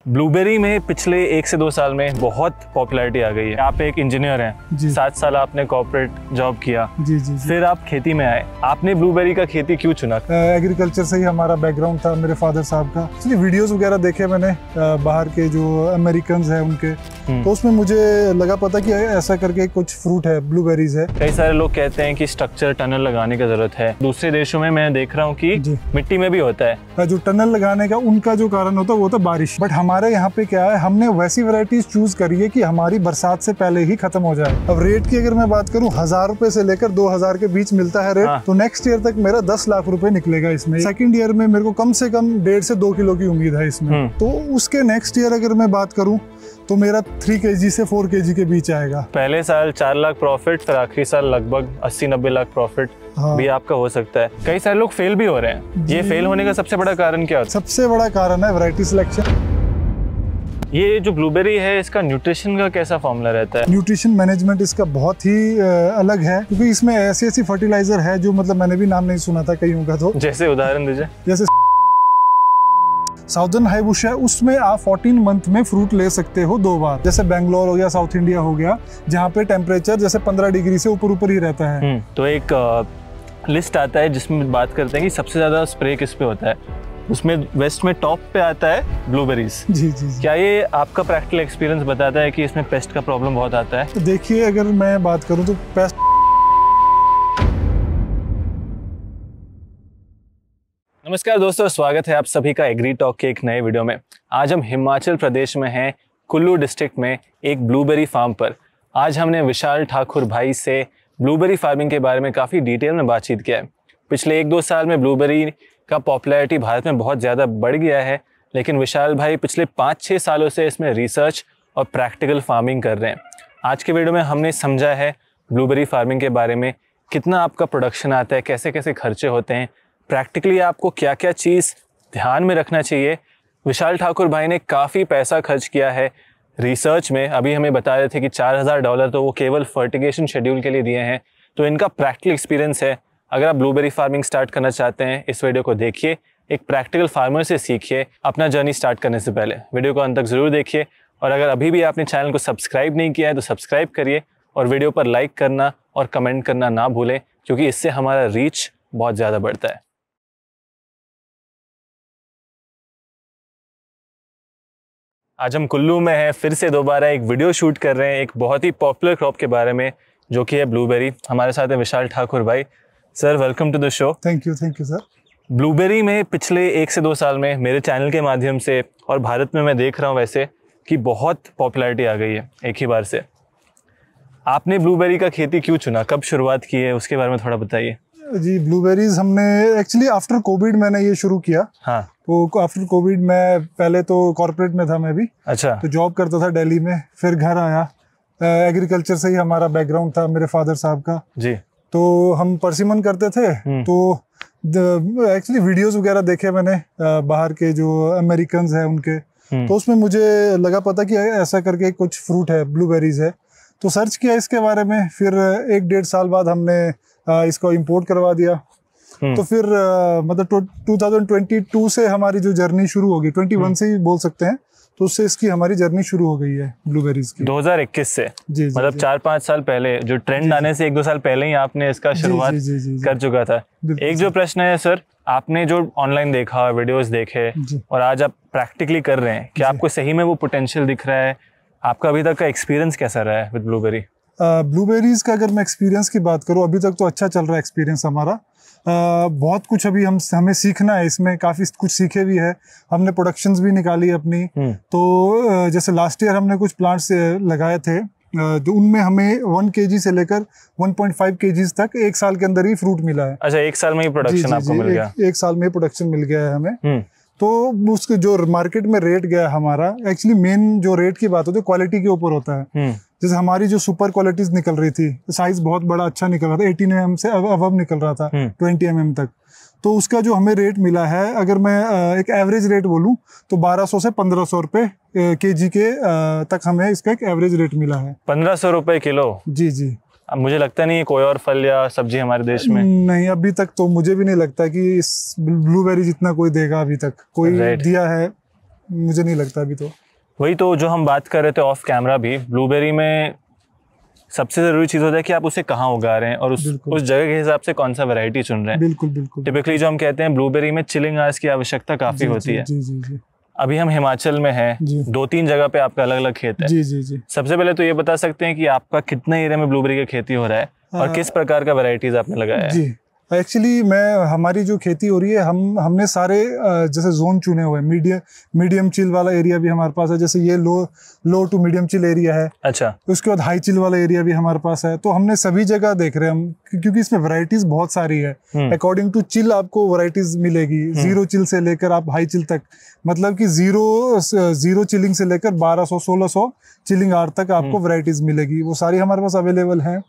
Blueberry में पिछले 1 से 2 साल में बहुत पॉपुलैरिटी आ गई है। आप एक इंजीनियर हैं, 7 साल आपने कॉर्पोरेट जॉब किया, जी, फिर आप खेती में आए। आपने ब्लूबेरी का खेती क्यों चुना? एग्रीकल्चर से ही हमारा बैकग्राउंड था, मेरे फादर साहब का। इसलिए वीडियोस वगैरह देखे मैंने बाहर के जो अमेरिकन हैं उनके, तो उसमें मुझे लगा पता कि ऐसा करके कुछ फ्रूट है, ब्लूबेरीज है। कई सारे लोग कहते हैं कि स्ट्रक्चर टनल लगाने की जरूरत है। दूसरे देशों में मैं देख रहा हूँ कि मिट्टी में भी होता है। जो टनल लगाने का उनका जो कारण होता है वो तो बारिश, बट हमारे यहाँ पे क्या है, हमने वैसी वैरायटीज चूज करी है कि हमारी बरसात से पहले ही खत्म हो जाए। अब रेट की अगर मैं बात करूँ, 1000 रुपए से लेकर 2000 के बीच मिलता है रेट। तो नेक्स्ट ईयर तक मेरा 10 लाख रुपए निकलेगा इसमें। सेकंड ईयर में मेरे को कम से कम 1.5 से 2 किलो की उम्मीद है इसमें। तो उसके नेक्स्ट ईयर अगर मैं बात करूँ तो मेरा 3 kg से 4 kg के बीच आएगा। पहले साल 4 लाख प्रॉफिट, फिर आखिरी साल लगभग 80-90 लाख प्रॉफिट भी आपका हो सकता है। कई सारे लोग फेल भी हो रहे हैं। ये फेल होने का सबसे बड़ा कारण क्या है? सबसे बड़ा कारण है वैरायटी सिलेक्शन। ये जो ब्लूबेरी है, इसका न्यूट्रिशन का कैसा फॉर्मूला रहता है? न्यूट्रिशन मैनेजमेंट इसका बहुत ही अलग है, क्योंकि इसमें ऐसी फर्टिलाइजर है जो मतलब मैंने भी नाम नहीं सुना था कईयों का। तो जैसे उदाहरण दीजिए। जैसे साउदर्न हाइबुश है, उसमें आप 14 मंथ में फ्रूट ले सकते हो 2 बार। जैसे बेंगलोर हो गया, साउथ इंडिया हो गया, जहाँ पे टेम्परेचर जैसे 15 डिग्री से ऊपर ही रहता है। तो एक लिस्ट आता है जिसमें बात करते हैं कि सबसे ज्यादा स्प्रे किस पे होता है। उसमें वेस्ट में टॉप पे आता है ब्लूबेरीज। जी। क्या ये आपका प्रैक्टिकल एक्सपीरियंस बताता है कि इसमें पेस्ट का प्रॉब्लम बहुत आता है? तो देखिए, अगर मैं बात करूँ तो पेस्ट। नमस्कार दोस्तों, स्वागत है आप सभी का एग्री टॉक के एक नए वीडियो में। आज हम हिमाचल प्रदेश में हैं, कुल्लू डिस्ट्रिक्ट में एक ब्लूबेरी फार्म पर। आज हमने विशाल ठाकुर भाई से ब्लूबेरी फार्मिंग के बारे में काफ़ी डिटेल में बातचीत किया है। पिछले 1-2 साल में ब्लूबेरी का पॉपुलैरिटी भारत में बहुत ज़्यादा बढ़ गया है, लेकिन विशाल भाई पिछले 5-6 सालों से इसमें रिसर्च और प्रैक्टिकल फार्मिंग कर रहे हैं। आज के वीडियो में हमने समझा है ब्लूबेरी फार्मिंग के बारे में, कितना आपका प्रोडक्शन आता है, कैसे कैसे खर्चे होते हैं, प्रैक्टिकली आपको क्या क्या चीज़ ध्यान में रखना चाहिए। विशाल ठाकुर भाई ने काफ़ी पैसा खर्च किया है रिसर्च में। अभी हमें बता रहे थे कि $4000 तो वो केवल फर्टिगेशन शेड्यूल के लिए दिए हैं। तो इनका प्रैक्टिकल एक्सपीरियंस है। अगर आप ब्लूबेरी फार्मिंग स्टार्ट करना चाहते हैं, इस वीडियो को देखिए, एक प्रैक्टिकल फार्मर से सीखिए अपना जर्नी स्टार्ट करने से पहले। वीडियो को अंत तक ज़रूर देखिए, और अगर अभी भी आपने चैनल को सब्सक्राइब नहीं किया है तो सब्सक्राइब करिए, और वीडियो पर लाइक करना और कमेंट करना ना भूलें, क्योंकि इससे हमारा रीच बहुत ज़्यादा बढ़ता है। आज हम कुल्लू में हैं, फिर से दोबारा एक वीडियो शूट कर रहे हैं एक बहुत ही पॉपुलर क्रॉप के बारे में, जो कि है ब्लूबेरी। हमारे साथ है विशाल ठाकुर भाई। Sir, welcome to the show. Thank you sir. Blueberry में पिछले 1 से 2 साल में मेरे चैनल के माध्यम से और भारत में मैं देख रहा हूँ वैसे कि बहुत पॉपुलैरिटी आ गई है एक ही बार से। आपने ब्लूबेरी का खेती क्यों चुना, कब शुरुआत की है, उसके बारे में थोड़ा बताइए। जी, ब्लूबेरीज हमने एक्चुअली आफ्टर कोविड मैंने ये शुरू किया। हाँ। तो आफ्टर कोविड मैं पहले तो कॉर्पोरेट में था मैं भी। अच्छा। तो जॉब करता था दिल्ली में, फिर घर आया। एग्रीकल्चर से ही हमारा बैकग्राउंड था, मेरे फादर साहब का। जी। तो हम परसिमन करते थे। तो एक्चुअली वीडियोस वगैरह देखे मैंने बाहर के जो अमेरिकन हैं उनके, तो उसमें मुझे लगा पता कि ऐसा करके कुछ फ्रूट है, ब्लूबेरीज है। तो सर्च किया इसके बारे में। फिर 1-1.5 साल बाद हमने इसको इंपोर्ट करवा दिया। तो फिर मतलब 2022 से हमारी जो जर्नी शुरू होगी, 21 से ही बोल सकते हैं, तो उससे इसकी हमारी जर्नी शुरू हो गई है ब्लूबेरीज की। 2021 से? जी, मतलब 4-5 साल पहले, जो ट्रेंड आने से 1-2 साल पहले ही आपने इसका शुरुआत कर चुका था। एक जो प्रश्न है सर, आपने जो ऑनलाइन देखा, वीडियोस देखे, और आज आप प्रैक्टिकली कर रहे हैं, क्या आपको सही में वो पोटेंशियल दिख रहा है? आपका अभी तक का एक्सपीरियंस कैसा रहा है विद ब्लूबेरी? ब्लूबेरीज का अगर मैं एक्सपीरियंस की बात करूं, अभी तक तो अच्छा चल रहा है एक्सपीरियंस हमारा। बहुत कुछ अभी हमें सीखना है इसमें, काफ़ी कुछ सीखे भी है हमने, प्रोडक्शंस भी निकाली अपनी। तो जैसे लास्ट ईयर हमने कुछ प्लांट्स लगाए थे, तो उनमें हमें 1 kg से लेकर 1.5 kg तक 1 साल के अंदर ही फ्रूट मिला है। अच्छा, 1 साल में ही प्रोडक्शन आपको मिल गया? 1 साल में प्रोडक्शन मिल गया है हमें। तो उसके जो मार्केट में रेट गया हमारा, एक्चुअली मेन जो रेट की बात होती है क्वालिटी के ऊपर होता है। जैसे हमारी जो सुपर क्वालिटीज निकल रही थी, साइज बहुत बड़ा अच्छा निकल रहा था, 18 mm से अब निकल रहा था 20 mm तक। तो उसका जो हमें रेट मिला है, अगर मैं एक एवरेज रेट बोलूं तो 1200 से 1500 रुपए kg के तक हमें इसका एक एवरेज रेट मिला है। 1500 रुपए किलो? जी। अब मुझे लगता नहीं है कोई और फल या सब्जी हमारे देश में। नहीं, अभी तक तो मुझे भी नहीं लगता कि इस ब्लूबेरी जितना कोई देगा, अभी तक कोई दिया है। मुझे नहीं लगता अभी तो। वही तो जो हम बात कर रहे थे ऑफ कैमरा भी, ब्लूबेरी में सबसे ज़रूरी चीज़ होता है कि आप उसे कहाँ उगा रहे हैं और उस जगह के हिसाब से कौन सा वैरायटी चुन रहे हैं। बिल्कुल बिल्कुल। टिपिकली जो हम कहते हैं ब्लूबेरी में चिलिंग आवर्स की आवश्यकता काफ़ी होती है। जी जी जी। अभी हम हिमाचल में हैं, 2-3 जगह पे आपका अलग अलग खेत है। जी जी जी। सबसे पहले तो ये बता सकते हैं कि आपका कितने एरिया में ब्लूबेरी की खेती हो रहा है और किस प्रकार का वैरायटीज आपने लगाया है? जी एक्चुअली हमारी जो खेती हो रही है, हमने सारे जैसे जोन चुने हुए हैं। मीडियम चिल वाला एरिया भी हमारे पास है, जैसे ये लो टू मीडियम चिल एरिया है। अच्छा। उसके बाद हाई चिल वाला एरिया भी हमारे पास है। तो हमने सभी जगह देख रहे हैं हम, क्योंकि इसमें वैरायटीज बहुत सारी है। अकॉर्डिंग टू चिल आपको वैरायटीज मिलेगी, 0 चिल से लेकर आप हाई चिल तक, मतलब कि जीरो चिलिंग से लेकर 1200-1600 चिलिंग आर तक आपको वैरायटीज मिलेगी। वो सारी हमारे पास अवेलेबल हैं।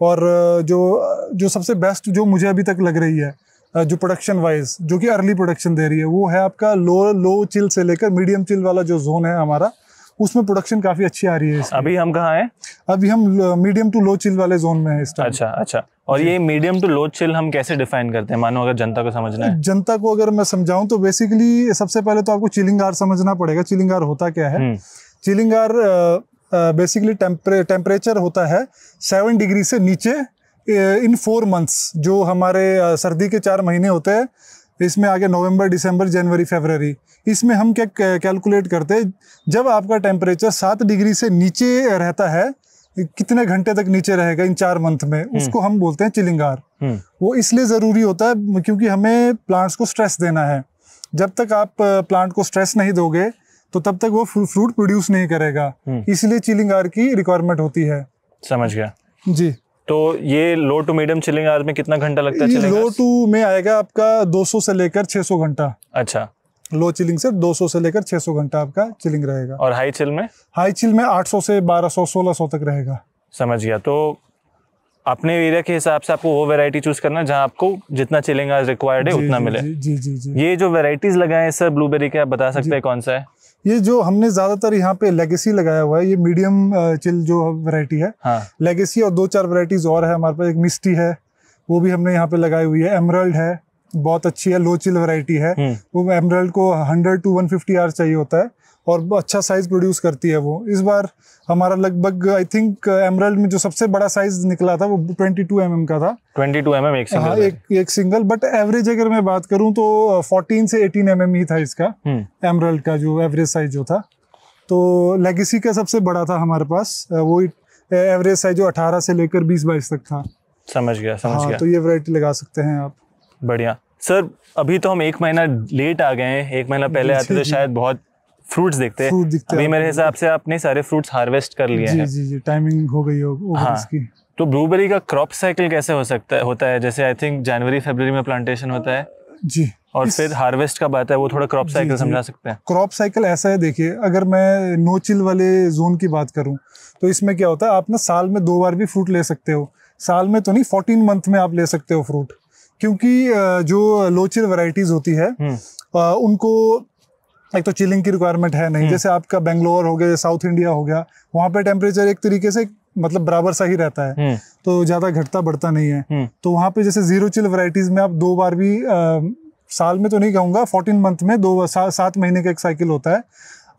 और जो सबसे बेस्ट जो मुझे अभी तक लग रही है, जो प्रोडक्शन वाइज, जो कि अर्ली प्रोडक्शन दे रही है, वो है आपका लो चिल से लेकर मीडियम चिल वाला जो जोन है हमारा, उसमें प्रोडक्शन काफी अच्छी आ रही है। अभी हम कहाँ हैं? अभी हम मीडियम टू लो चिल वाले जोन में है इस टाइम। अच्छा अच्छा। और ये मीडियम टू लो चिल हम कैसे डिफाइन करते हैं, मानो अगर जनता को समझना है? जनता को अगर मैं समझाऊं तो बेसिकली सबसे पहले तो आपको चिलिंग आर समझना पड़ेगा। चिलिंग आर होता क्या है? चिलिंग आर बेसिकली टेम्परेचर होता है 7 डिग्री से नीचे इन 4 मंथ्स। जो हमारे सर्दी के 4 महीने होते हैं, इसमें आगे नवंबर, दिसंबर, जनवरी, फरवरी, इसमें हम क्या कैलकुलेट करते हैं, जब आपका टेम्परेचर 7 डिग्री से नीचे रहता है, कितने घंटे तक नीचे रहेगा इन 4 मंथ में, उसको हम बोलते हैं चिलिंग आर। वो इसलिए ज़रूरी होता है क्योंकि हमें प्लांट्स को स्ट्रेस देना है। जब तक आप प्लांट को स्ट्रेस नहीं दोगे तो तब तक वो फ्रूट प्रोड्यूस नहीं करेगा, इसलिए चिलिंग आर की रिक्वायरमेंट होती है। समझ गया जी। तो ये लो टू मीडियम चिलिंग आर में कितना घंटा लगता है? लो टू में आएगा आपका 200 से लेकर 600 घंटा। अच्छा। लो चिलिंग से 200 से लेकर 600 घंटा आपका चिलिंग रहेगा। और हाई चिल में? हाई चिल में 800 से 1200, 1600 तक रहेगा। समझ गया। तो अपने एरिया के हिसाब से आपको वो वैरायटी चूज करना जहां आपको जितना चिलिंग आवर्स रिक्वायर्ड है उतना मिले। जी जी जी। ये जो वैरायटीज लगाए हैं सर ब्लूबेरी के, आप बता सकते हैं कौन सा है? ये जो हमने ज्यादातर यहाँ पे लेगेसी लगाया हुआ है, ये मीडियम चिल जो वैरायटी है। हाँ। लेगेसी और 2-4 वैरायटीज और है हमारे पास। एक मिस्टी है, वो भी हमने यहाँ पे लगाई हुई है। एमरल्ड है, बहुत अच्छी है, लो चिल वैरायटी है। वो एमरल्ड को 100 to 150 आवर्स चाहिए होता है और अच्छा साइज प्रोड्यूस करती है वो। इस बार हमारा लगभग आई थिंक एमरल्ड में जो सबसे बड़ा साइज निकला था वो 22 mm का था। 22 mm एक सिंगल? हाँ, एक सिंगल। बट एवरेज अगर मैं बात करूं तो 14 से 18 mm ही था इसका, एमरल्ड का जो एवरेज साइज जो था। तो लेगेसी का सबसे बड़ा था हमारे पास, वो एवरेज साइज जो 18 से लेकर 20-22 तक था। समझ गया समझ गया। तो ये वैरायटी लगा सकते हैं आप। बढ़िया सर। अभी तो हम 1 महीना लेट आ गए हैं, 1 महीना पहले आते तो शायद बहुत फ्रूट्स दिखते हैं। अभी मेरे हिसाब से आपने सारे फ्रूट्स हार्वेस्ट कर लिए हैं। जी जी, टाइमिंग हो गई होगी इसकी। तो ब्लूबेरी का क्रॉप साइकिल कैसे होता है? जैसे आई थिंक जनवरी फरवरी में प्लांटेशन होता है जी, और फिर हार्वेस्ट कब आता है, वो थोड़ा क्रॉप साइकिल समझा सकते हैं? क्रॉप साइकिल ऐसा है, देखिए अगर मैं नो चिल वाले जोन की बात करूं तो इसमें क्या होता है, आप ना साल में 2 बार भी फ्रूट ले सकते हो। साल में तो नहीं, 14 मंथ में आप ले सकते हो फ्रूट। क्योंकि जो लो चिल वैरायटीज होती है उनको एक तो चिलिंग की रिक्वायरमेंट है नहीं। जैसे आपका बेंगलोर हो गया, साउथ इंडिया हो गया, वहाँ पे टेम्परेचर एक तरीके से मतलब बराबर सा ही रहता है, तो ज्यादा घटता बढ़ता नहीं है। तो वहाँ पे जैसे 0 चिल वैरायटीज में आप 2 बार भी साल में तो नहीं कहूँगा, 14 मंथ में 7 महीने का एक साइकिल होता है।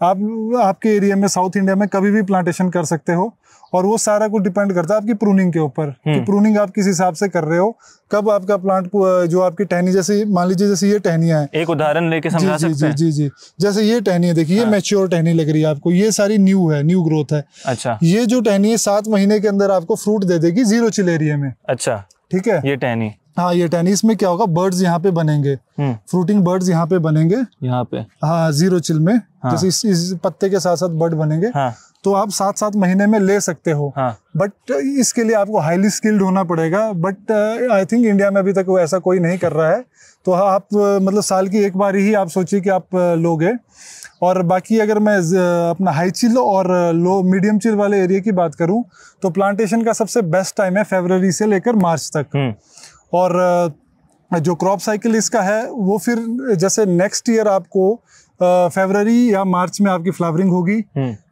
आप आपके एरिया में साउथ इंडिया में कभी भी प्लांटेशन कर सकते हो और वो सारा कुछ डिपेंड करता है आपकी प्रूनिंग के ऊपर कि प्रूनिंग आप किस हिसाब से कर रहे हो, कब आपका प्लांट जो आपकी टहनी, जैसे मान लीजिए जैसे ये टहनियां हैं, एक उदाहरण लेके समझा सकते हैं? जी जी, जैसे ये टहनी है, देखिए ये मैच्योर टहनी लग रही है आपको, ये सारी न्यू है, न्यू ग्रोथ है। अच्छा। ये जो टहनी है 7 महीने के अंदर आपको फ्रूट दे देगी 0 चिल एरिया में। अच्छा, ठीक है। ये टहनी, हाँ ये टहनी, इसमें क्या होगा, बर्ड्स यहाँ पे बनेंगे, फ्रूटिंग बर्ड्स यहाँ पे बनेंगे, यहाँ पे, हाँ 0 चिल में। जैसे इस पत्ते के साथ साथ बर्ड बनेंगे, तो आप 7-7 महीने में ले सकते हो। बट इसके लिए आपको हाईली स्किल्ड होना पड़ेगा। बट आई थिंक इंडिया में अभी तक वो ऐसा कोई नहीं कर रहा है। तो आप मतलब साल की एक बार ही आप सोचिए कि आप लोगे। और बाकी अगर मैं अपना हाई चिल और लो मीडियम चिल वाले एरिया की बात करूं तो प्लांटेशन का सबसे बेस्ट टाइम है फरवरी से लेकर मार्च तक। और जो क्रॉप साइकिल इसका है वो फिर जैसे नेक्स्ट ईयर आपको फरवरी या मार्च में आपकी फ्लावरिंग होगी,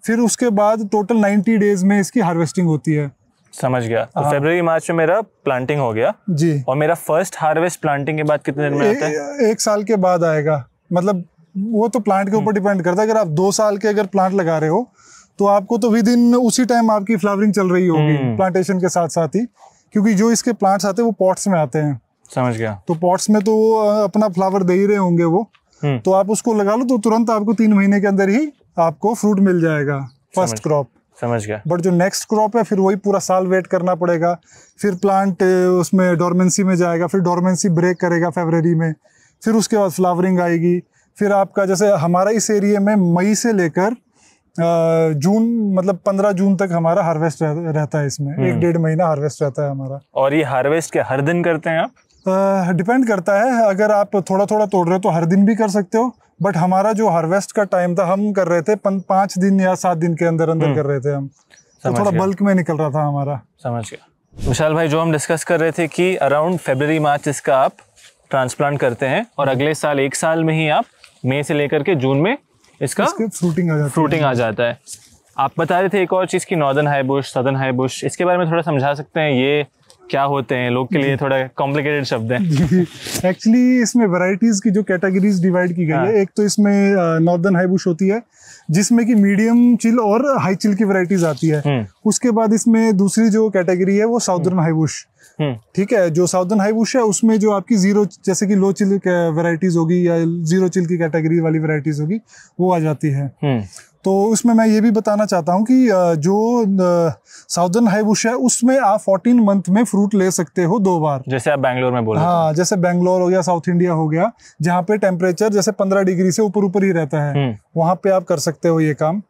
फिर उसके बाद टोटल 90 डेज में इसकी हार्वेस्टिंग होती है। समझ गया। तो फरवरी मार्च में मेरा प्लांटिंग हो गया जी, और मेरा फर्स्ट हार्वेस्ट प्लांटिंग के बाद कितने दिन में आता है? 1 साल के बाद आएगा। मतलब वो तो प्लांट के ऊपर डिपेंड करता है। अगर आप 2 साल के अगर प्लांट लगा रहे हो तो आपको तो विद इन उसी टाइम आपकी फ्लावरिंग चल रही होगी प्लांटेशन के साथ साथ ही, क्योंकि जो इसके प्लांट्स आते हैं वो पॉट्स में आते हैं। समझ गया। तो पॉट्स में तो वो अपना फ्लावर दे ही रहे होंगे वो, तो आप उसको लगा लो तो तुरंत आपको 3 महीने के अंदर ही आपको फ्रूट मिल जाएगा फर्स्ट क्रॉप। समझ गया। बट जो नेक्स्ट क्रॉप है फिर वही पूरा साल वेट करना पड़ेगा, फिर प्लांट उसमें डोरमेंसी में जाएगा, फिर डोरमेंसी ब्रेक करेगा फरवरी में, फिर उसके बाद फ्लावरिंग आएगी। फिर आपका जैसे हमारा इस एरिया में मई से लेकर जून, मतलब 15 जून तक हमारा हार्वेस्ट रहता है इसमें, 1-1.5 महीना हार्वेस्ट रहता है हमारा। और ये हार्वेस्ट क्या हर दिन करते हैं आप? डिपेंड करता है, अगर आप थोड़ा थोड़ा तोड़ रहे हो तो हर दिन भी कर सकते हो, बट हमारा जो हार्वेस्ट का टाइम था हम कर रहे थे 5 दिन या 7 दिन के अंदर अंदर कर रहे थे हम, तो थोड़ा बल्क में निकल रहा था हमारा। समझ गया। विशाल भाई, जो हम डिस्कस कर रहे थे कि अराउंड फरवरी मार्च इसका आप ट्रांसप्लांट करते हैं और अगले साल 1 साल में ही आप मई से लेकर के जून में इसका फ्रूटिंग आ जाता है। आप बता रहे थे एक और चीज़ की northern high Bush, southern high Bush, इसके बारे में थोड़ा समझा सकते हैं? ये क्या होते हैं? लोग के लिए थोड़ा कॉम्प्लिकेटेड शब्द है। एक्चुअली इसमें वैरायटीज की जो कैटेगरीज डिवाइड की गई है, एक तो इसमें नॉर्दर्न हाई बुश होती है जिसमें कि मीडियम चिल और हाई चिल की वैरायटीज आती है। उसके बाद इसमें दूसरी जो कैटेगरी है वो साउदर्न हाई बुश। ठीक है, जो साउदर्न हाई बुश है उसमें जो आपकी जीरो, जैसे कि लो चिल वैरायटीज होगी या जीरो चिल की कैटेगरी वाली वैरायटीज होगी वो आ जाती है। तो उसमें मैं ये भी बताना चाहता हूँ कि जो साउदर्न हाई बुश है उसमें आप 14 मंथ में फ्रूट ले सकते हो 2 बार। जैसे आप बैंगलोर में बोल रहे थे। हाँ, जैसे बैंगलोर हो गया, साउथ इंडिया हो गया, जहाँ पे टेम्परेचर जैसे 15 डिग्री से ऊपर ऊपर ही रहता है, वहां पे आप कर सकते हो ये काम।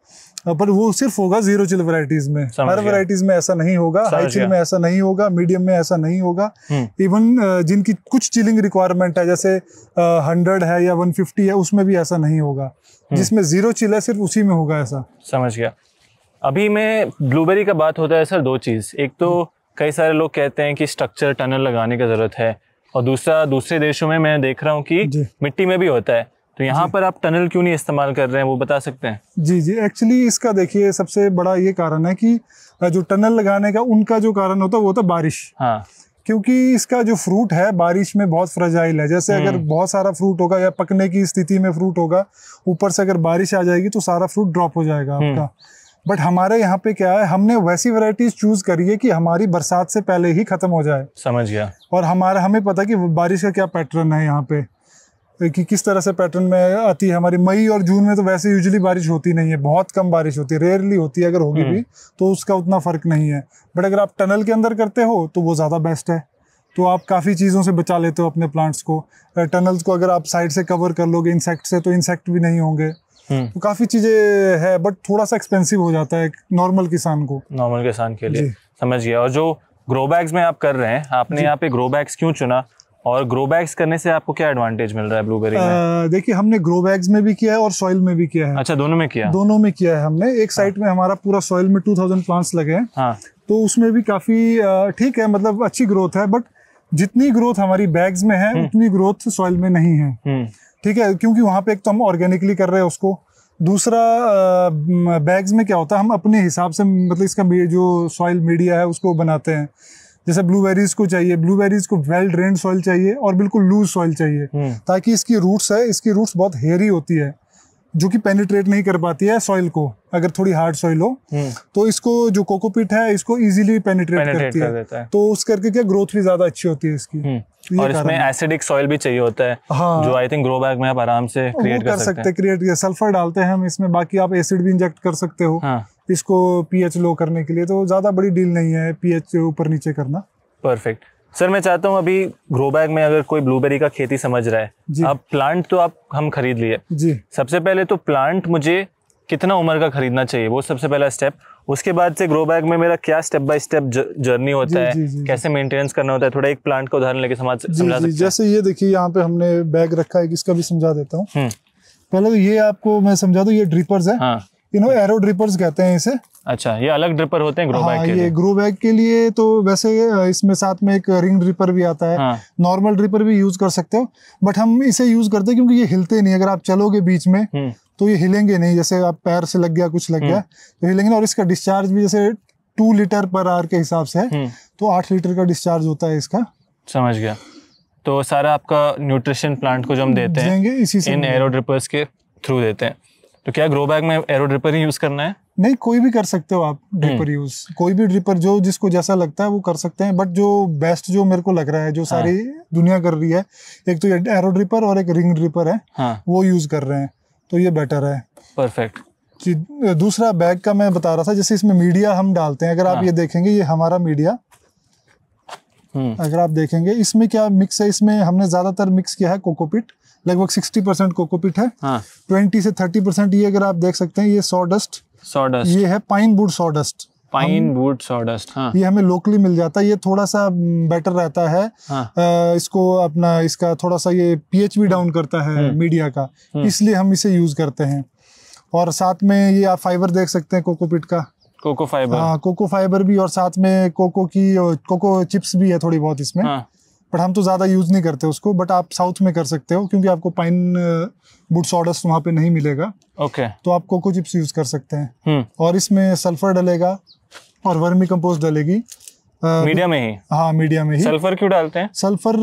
पर वो सिर्फ होगा जीरो चिल वैरायटीज में, हर वैरायटीज में ऐसा नहीं होगा, हाई चिल में ऐसा नहीं होगा, मीडियम में ऐसा नहीं होगा। इवन जिनकी कुछ चिलिंग रिक्वायरमेंट है जैसे 100 है या 150 है, उसमें भी ऐसा नहीं होगा। जिसमें जीरो चिल है सिर्फ उसी में होगा ऐसा। समझ गया। अभी में ब्लूबेरी का बात होता है सर, 2 चीज़, एक तो कई सारे लोग कहते हैं कि स्ट्रक्चर टनल लगाने की ज़रूरत है, और दूसरा दूसरे देशों में मैं देख रहा हूँ कि मिट्टी में भी होता है, तो यहाँ पर आप टनल क्यों नहीं इस्तेमाल कर रहे हैं, वो बता सकते हैं? जी, एक्चुअली इसका देखिए सबसे बड़ा ये कारण है कि जो टनल लगाने का उनका जो कारण होता है वो होता है बारिश। हाँ, क्योंकि इसका जो फ्रूट है बारिश में बहुत फ्रजाइल है। जैसे अगर बहुत सारा फ्रूट होगा या पकने की स्थिति में फ्रूट होगा, ऊपर से अगर बारिश आ जाएगी तो सारा फ्रूट ड्रॉप हो जाएगा आपका। बट हमारे यहाँ पे क्या है, हमने वैसी वैरायटीज चूज करी है कि हमारी बरसात से पहले ही खत्म हो जाए। समझ गया। और हमें पता है कि बारिश का क्या पैटर्न है यहाँ पे, कि किस तरह से पैटर्न में आती है। हमारी मई और जून में तो वैसे यूजुअली बारिश होती नहीं है, बहुत कम बारिश होती है, रेयरली होती है, अगर होगी भी तो उसका उतना फर्क नहीं है। बट अगर आप टनल के अंदर करते हो तो वो ज़्यादा बेस्ट है, तो आप काफ़ी चीज़ों से बचा लेते हो अपने प्लांट्स को। टनल्स को अगर आप साइड से कवर कर लोगे इंसेक्ट से तो इंसेक्ट भी नहीं होंगे। तो काफ़ी चीज़ें है, बट थोड़ा सा एक्सपेंसिव हो जाता है नॉर्मल किसान के लिए। समझ गया। और जो ग्रो बैग्स में आप कर रहे हैं, आपने यहाँ पे ग्रो बैग्स क्यों चुना, और ग्रो बैग्स करने से आपको क्या एडवांटेज मिल रहा है ब्लूबेरी में? देखिए, हमने ग्रो बैग्स में भी किया है और सॉइल में भी किया है। अच्छा, दोनों में किया? दोनों में किया है हमने। एक साइड में हमारा पूरा सॉइल में 2000 प्लांट्स लगे हैं। हाँ, तो उसमें भी काफ़ी ठीक है, मतलब अच्छी ग्रोथ है, बट जितनी ग्रोथ हमारी बैग्स में है उतनी ग्रोथ सॉइल में नहीं है। ठीक है, क्योंकि वहाँ पे एक तो हम ऑर्गेनिकली कर रहे हैं उसको, दूसरा बैग्स में क्या होता है हम अपने हिसाब से, मतलब इसका जो सॉइल मीडिया है उसको बनाते हैं। जैसे ब्लूबेरीज को चाहिए, ब्लूबेरीज को वेल ड्रेन्ड सॉइल चाहिए और बिल्कुल लूज सॉइल चाहिए, ताकि इसकी रूट्स है, इसकी रूट्स बहुत हेयरी होती है, जो कि पेनिट्रेट नहीं कर पाती है सॉइल को। अगर थोड़ी हार्ड सॉइल हो तो इसको जो कोकोपीट है इसको इजीली पेनिट्रेट करती है, तो उस करके क्या ग्रोथ भी ज्यादा अच्छी होती है इसकी। और इसमें एसिडिक सॉइल भी चाहिए होता है। हाँ, जो आई थिंक ग्रो बैग में आप आराम से क्रिएट कर सकते हैं। क्रिएट सल्फर डालते हैं हम इसमें, बाकी आप एसिड भी इंजेक्ट कर सकते हो। हाँ, इसको पीएच लो करने के लिए, तो ज्यादा बड़ी डील नहीं है पीएच ऊपर नीचे करना। परफेक्ट सर, मैं चाहता हूँ अभी ग्रो बैग में अगर कोई ब्लूबेरी का खेती समझ रहा है, अब प्लांट तो हम खरीद लिए जी, सबसे पहले तो प्लांट मुझे कितना उम्र का खरीदना चाहिए, वो सबसे पहला स्टेप। उसके बाद से ग्रो बैग में मेरा क्या स्टेप बाय स्टेप जर्नी होता है, कैसे मेंटेनेंस करना होता है, थोड़ा एक प्लांट का उदाहरण लेके समझा सकते हैं? जैसे ये देखिए, यहाँ पे हमने बैग रखा है, इसका भी समझा देता हूँ। पहले तो ये आपको मैं समझा दूं, ये ड्रिपर्स है। हाँ, एरो ड्रिपर्स कहते हैं इसे। अच्छा, ये अलग ड्रिपर होते हैं ग्रो बैग के लिए? ये ग्रो बैग के लिए तो वैसे इसमें साथ में एक रिंग ड्रिपर भी आता है। हाँ, नॉर्मल ड्रिपर भी यूज कर सकते हो, बट हम इसे यूज करते हैं क्योंकि ये हिलते नहीं। अगर आप चलोगे बीच में तो ये हिलेंगे नहीं, जैसे आप पैर से लग गया, कुछ लग गया तो हिलेंगे नहीं। और इसका डिस्चार्ज भी जैसे 2 लीटर पर आवर के हिसाब से है, तो 8 लीटर का डिस्चार्ज होता है इसका। समझ गया। तो सारा आपका न्यूट्रिशन प्लांट को जो हम देते हैं इसी से इन एरो ड्रिपर्स के थ्रू देते हैं। तो क्या ग्रो बैग में एरो ड्रिपर ही यूज करना है? नहीं, कोई भी कर सकते हो आप ड्रिपर यूज, कोई भी ड्रिपर जो जिसको जैसा लगता है वो कर सकते हैं। बट जो बेस्ट जो मेरे को लग रहा है, जो सारी दुनिया कर रही है, एक तो ये एरो ड्रिपर और एक रिंग ड्रिपर है, वो यूज कर रहे हैं, तो ये बेटर है। परफेक्ट। दूसरा बैग का मैं बता रहा था, जैसे इसमें मीडिया हम डालते हैं, अगर आप ये देखेंगे, ये हमारा मीडिया, अगर आप देखेंगे इसमें क्या मिक्स है, इसमें हमने ज्यादातर मिक्स किया है कोकोपीट, लगभग 60% कोकोपीट है, 20 से 30% ये अगर आप देख सकते हैं, ये सॉडस्ट, ये है पाइन वुड सॉडस्ट, हाँ। ये हमें लोकली मिल जाता है, ये थोड़ा सा बेटर रहता है। इसको अपना इसका थोड़ा सा ये पीएच भी डाउन करता है मीडिया का, इसलिए हम इसे यूज करते हैं। और साथ में ये आप फाइबर देख सकते हैं कोकोपीट का, कोको फाइबर, हाँ कोको फाइबर भी, और साथ में कोको चिप्स भी है थोड़ी बहुत इसमें, बट हम तो ज्यादा यूज नहीं करते उसको, बट आप साउथ में कर सकते हो क्योंकि आपको पाइन वुड सॉडस्ट वहाँ पे नहीं मिलेगा। ओके। तो आप कोको चिप्स यूज कर सकते हैं। और इसमें सल्फर डलेगा और वर्मी कंपोस्ट डलेगी मीडिया में ही। हाँ, मीडिया में ही। सल्फर क्यों डालते हैं? सल्फर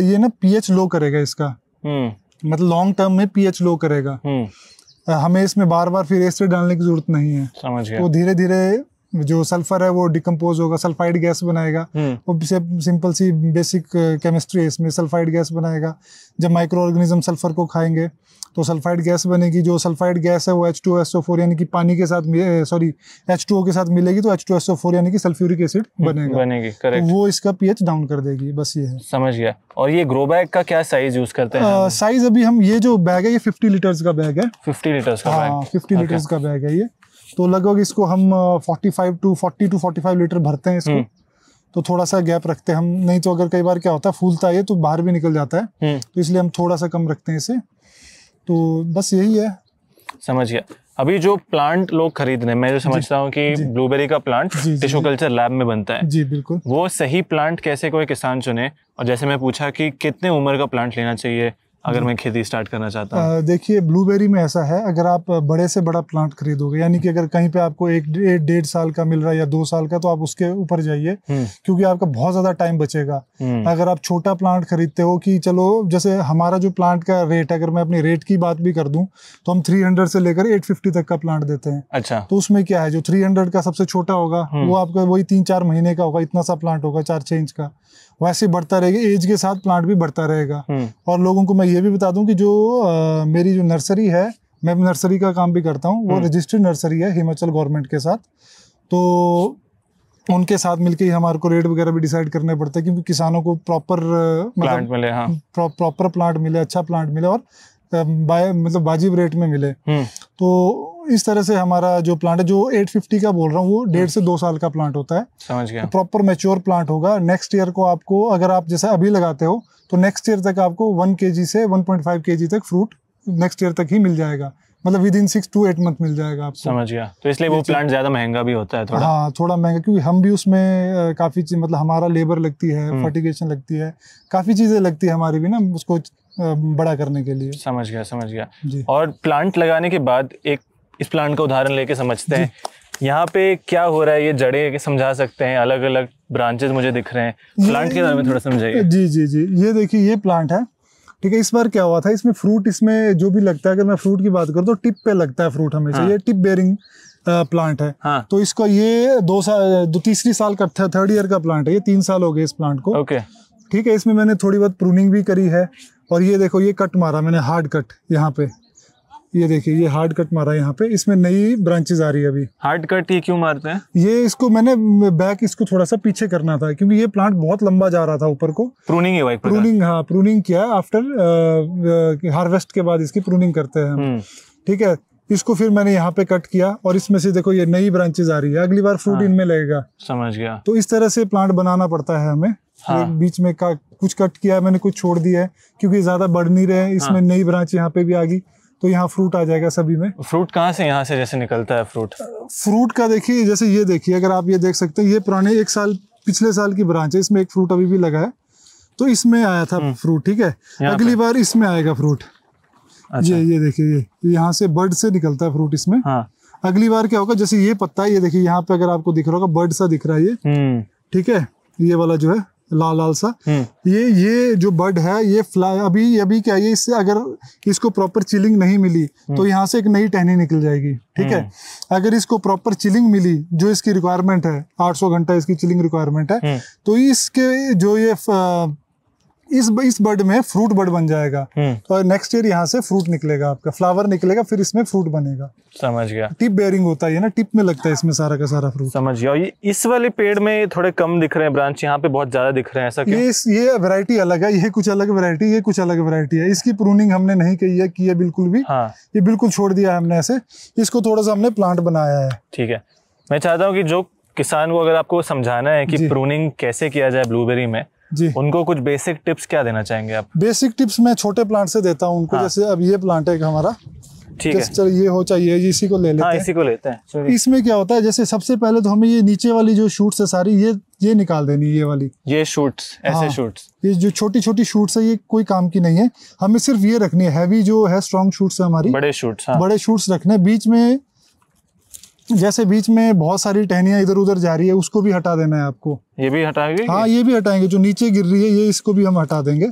ये ना पीएच लो करेगा इसका, मतलब लॉन्ग टर्म में पीएच लो करेगा। हमें इसमें बार बार फिर एसिड डालने की जरूरत नहीं है। समझ गया। तो धीरे धीरे जो सल्फर है वो डिकम्पोज होगा, सल्फाइड गैस बनाएगा। वो सिंपल सी बेसिक केमिस्ट्री है इसमें, सल्फाइड गैस बनाएगा। जब माइक्रो ऑर्गेनिज्म सल्फर को खाएंगे तो सल्फाइड गैस बनेगी। जो सल्फाइड गैस है वो H2SO4 यानी कि पानी के साथ, H2O के साथ मिलेगी तो H2SO4 यानी कि सल्फ्यूरिक एसिड बनेगी। करेक्ट। वो इसका पीएच डाउन कर देगी, बस ये है। समझ गया। और ये ग्रो बैग का क्या साइज यूज करते हैं? साइज अभी हम, ये जो बैग है ये 50 लीटर्स का बैग है। 50 लीटर्स का बैग? 50 लीटर्स का बैग है ये। तो लगभग इसको हम 40 to 45 लीटर भरते हैं इसको। तो थोड़ा सा गैप रखते हैं हम, नहीं तो अगर कई बार क्या होता है फूलता है तो बाहर भी निकल जाता है, तो इसलिए हम थोड़ा सा कम रखते हैं इसे। तो बस यही है। समझ गया। अभी जो प्लांट लोग खरीद रहे हैं, मैं जो समझता हूँ कि ब्लूबेरी का प्लांट टिश्यू कल्चर लैब में बनता है। जी बिल्कुल। वो सही प्लांट कैसे कोई किसान चुने? और जैसे मैं पूछा कि कितने उम्र का प्लांट लेना चाहिए अगर मैं खेती स्टार्ट करना चाहता हूँ? देखिए ब्लूबेरी में ऐसा है, अगर आप बड़े से बड़ा प्लांट खरीदोगे, यानी कि अगर कहीं पे आपको 1-1.5 साल का मिल रहा है या 2 साल का, तो आप उसके ऊपर जाइए, क्योंकि आपका बहुत ज्यादा टाइम बचेगा। अगर आप छोटा प्लांट खरीदते हो, कि चलो जैसे हमारा जो प्लांट का रेट है, अगर मैं अपनी रेट की बात भी कर दूं तो हम 300 से लेकर 850 तक का प्लांट देते हैं। अच्छा। तो उसमें क्या है, जो 300 का सबसे छोटा होगा वो आपका वही 3-4 महीने का होगा, इतना सा प्लांट होगा 4-6 इंच का। वैसे बढ़ता रहेगा, एज के साथ प्लांट भी बढ़ता रहेगा। और लोगों को मैं ये भी बता दूं कि जो मेरी जो नर्सरी है, मैं नर्सरी का काम भी करता हूँ, वो रजिस्टर्ड नर्सरी है हिमाचल गवर्नमेंट के साथ। तो उनके साथ मिलके ही हमारे को रेट वगैरह भी डिसाइड करने पड़ते हैं, क्योंकि किसानों को प्रॉपर प्लांट मिले, प्रॉपर प्लांट मिले, अच्छा प्लांट मिले और मतलब वाजिब रेट में मिले। तो इस तरह से हमारा जो प्लांट है, जो 850 का बोल रहा हूँ, वो 1.5 से 2 साल का प्लांट होता है। समझ गया। प्रॉपर मैच्योर प्लांट होगा। नेक्स्ट ईयर को आपको, अगर आप जैसे अभी लगाते हो, तो नेक्स्ट ईयर तक आपको 1 kg से 1.5 kg तक फ्रूट नेक्स्ट ईयर तक ही मिल जाएगा, मतलब विद इन 6 to 8 मंथ मिल जाएगा आपको। समझ गया। तो इसलिए वो प्लांट ज्यादा महंगा भी होता है थोड़ा? हाँ, थोड़ा महंगा, क्योंकि हम भी उसमें काफी चीज, मतलब हमारा लेबर लगती है, फर्टिगेशन लगती है, काफी चीजें लगती है हमारी भी ना उसको बड़ा करने के लिए। समझ गया। और प्लांट लगाने के बाद एक इस प्लांट का उदाहरण लेके समझते हैं, यहाँ पे क्या हो रहा है, ये जड़ें समझा सकते हैं, अलग अलग ब्रांचेस मुझे दिख रहे हैं, प्लांट के बारे में थोड़ा समझाइए। जी, ये देखिए ये प्लांट है, ठीक है। इस बार क्या हुआ था, इसमें फ्रूट, इसमें जो भी लगता है, अगर मैं फ्रूट की बात करूँ तो टिप पे लगता है फ्रूट हमेशा। ये टिप बेयरिंग प्लांट है। तो इसका ये 2-3 साल का, 3rd ईयर का प्लांट है, ये 3 साल हो गए इस प्लांट को। ठीक है। इसमें मैंने थोड़ी बहुत प्रूनिंग भी करी है, और ये देखो ये कट मारा मैंने, हार्ड कट यहाँ पे, ये देखिए ये हार्ड कट मारा यहाँ पे, इसमें नई ब्रांचेस आ रही है अभी। हार्ड कट ये क्यों मारते हैं? ये इसको मैंने बैक इसको थोड़ा सा पीछे करना था, क्योंकि ये प्लांट बहुत लंबा जा रहा था ऊपर को। प्रूनिंग है भाई? प्रूनिंग, हाँ प्रूनिंग किया आफ्टर हार्वेस्ट के बाद इसकी प्रूनिंग करते हैं हम। ठीक है। इसको फिर मैंने यहाँ पे कट किया, और इसमें से देखो ये नई ब्रांचेस आ रही है, अगली बार फ्रूट इनमें लगेगा। समझ गया। तो इस तरह से प्लांट बनाना पड़ता है हमें। बीच में कुछ कट किया है मैंने, कुछ छोड़ दिया है, क्योंकि ज्यादा बढ़ नहीं रहे। इसमें नई ब्रांच यहाँ पे भी आ गई, तो यहाँ फ्रूट आ जाएगा सभी में। फ्रूट कहाँ से, यहाँ से जैसे निकलता है फ्रूट का देखिए, जैसे ये देखिए, अगर आप ये देख सकते हैं, ये पुराने 1 साल पिछले साल की ब्रांच है, इसमें एक फ्रूट अभी भी लगा है, तो इसमें आया था फ्रूट। ठीक है। अगली बार इसमें आएगा फ्रूट। अच्छा। ये देखिए, ये यहाँ से बर्ड से निकलता है फ्रूट इसमें। अगली बार क्या होगा, जैसे ये पत्ता है, ये देखिए यहाँ पे अगर आपको दिख रहा होगा बर्ड सा दिख रहा है ये। ठीक है। ये वाला जो है लाल लाल सा, ये जो बड है ये फ्लाई अभी क्या है, इससे अगर इसको प्रॉपर चिलिंग नहीं मिली तो यहाँ से एक नई टहनी निकल जाएगी, ठीक है। अगर इसको प्रॉपर चिलिंग मिली, जो इसकी रिक्वायरमेंट है 800 घंटा इसकी चिलिंग रिक्वायरमेंट है, तो इसके जो ये इस बड में फ्रूट बड बन जाएगा। तो नेक्स्ट ईयर यहाँ से फ्रूट निकलेगा, आपका फ्लावर निकलेगा, फिर इसमें फ्रूट बनेगा। समझ गया। टिप बेयरिंग होता है ना, टिप में लगता है इसमें सारा का सारा फ्रूट। समझ गया। ये इस वाले पेड़ में थोड़े कम दिख रहे हैं ब्रांच, यहाँ पे बहुत ज्यादा दिख रहे हैं, ऐसा क्यों? ये वैरायटी अलग है, ये कुछ अलग वैरायटी, ये कुछ अलग वैरायटी है। इसकी प्रूनिंग हमने नहीं की है बिल्कुल भी। हाँ। ये बिल्कुल छोड़ दिया है हमने ऐसे, इसको थोड़ा सा हमने प्लांट बनाया है। ठीक है। मैं चाहता हूँ कि जो किसान को अगर आपको समझाना है कि प्रूनिंग कैसे किया जाए ब्लूबेरी में, जी, उनको कुछ बेसिक टिप्स क्या देना चाहेंगे आप? बेसिक टिप्स मैं छोटे प्लांट से देता हूँ उनको। जैसे अब ये प्लांट है हमारा, ठीक है, चलो ये हो चाहिए, इसी को ले लेते हैं। इसी को लेते हैं। इसमें क्या होता है, जैसे सबसे पहले तो हमें ये नीचे वाली जो शूट्स है सारी, ये निकाल देनी, ये वाली, ये शूट्स, ऐसे शूट्स, ये जो छोटी छोटी शूट्स है ये कोई काम की नहीं है, हमें सिर्फ ये रखनी है। हैवी जो है स्ट्रॉन्ग शूट्स है हमारी, बड़े शूट्स, बड़े शूट्स रखने। बीच में जैसे बीच में बहुत सारी टहनियां इधर उधर जा रही है, उसको भी हटा देना है आपको। ये भी हटाएंगे? हाँ, ये भी हटाएंगे। जो नीचे गिर रही है ये, इसको भी हम हटा देंगे।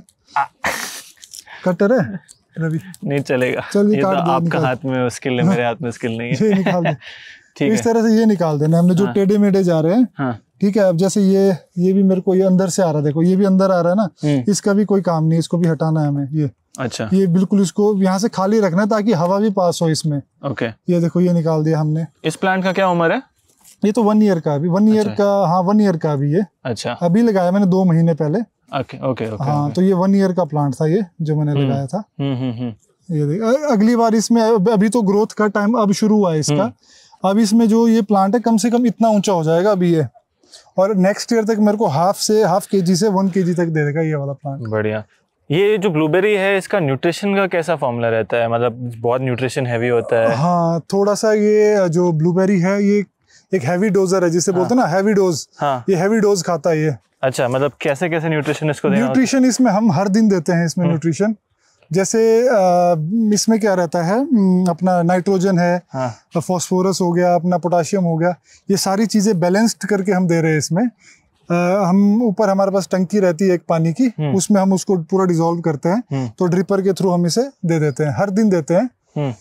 कटर है रवि? नहीं चलेगा, ये तो आपका हाथ में स्किल है, मेरे हाथ में स्किल नहीं है। ये निकाल दे। ठीक है, इस तरह से ये निकाल देना हमने, जो टेढ़े मेढ़े जा रहे हैं। ठीक है। अब जैसे ये भी मेरे को ये अंदर से आ रहा है, देखो ये भी अंदर आ रहा है ना, इसका भी कोई काम नहीं, इसको भी हटाना है हमें। ये अच्छा, ये बिल्कुल इसको यहाँ से खाली रखना है ताकि हवा भी पास हो इसमें। ओके। ये देखो ये निकाल दिया हमने। इस प्लांट का क्या उम्र है? ये तो 1 ईयर का अभी, 1 ईयर का। हाँ, 1 ईयर का अभी ये। अच्छा, अभी लगाया मैंने 2 महीने पहले। Okay okay okay. हाँ, तो ये 1 ईयर का प्लांट था ये, जो मैंने लगाया था। ये देख, अगली बार इसमें अभी तो ग्रोथ का टाइम अब शुरू हुआ है इसका। अब इसमें जो ये प्लांट है कम से कम इतना ऊंचा हो जाएगा अभी ये, और नेक्स्ट ईयर तक मेरे को हाफ kg से 1 kg तक दे देगा ये वाला प्लांट। बढ़िया। ये जो ब्लूबेरी है इसका न्यूट्रिशन का कैसा फॉर्मूला रहता है? मतलब बहुत न्यूट्रिशन हैवी होता है? हाँ, थोड़ा सा ये जो ब्लूबेरी है ये एक हैवी डोजर है, जिसे बोलते हैं ना हैवी डोज। हाँ, ये हैवी डोज खाता है ये। अच्छा, मतलब कैसे कैसे न्यूट्रिशन इसको देना? न्यूट्रिशन इसमें हम हर दिन देते हैं इसमें न्यूट्रिशन। जैसे इसमें क्या रहता है, अपना नाइट्रोजन है, फास्फोरस हो गया, अपना पोटाशियम हो गया, ये सारी चीजें बैलेंस्ड करके हम दे रहे हैं इसमें। हम ऊपर हमारे पास टंकी रहती है एक पानी की, उसमें हम उसको पूरा डिसॉल्व करते हैं, तो ड्रिपर के थ्रू हम इसे दे देते हैं, हर दिन देते हैं।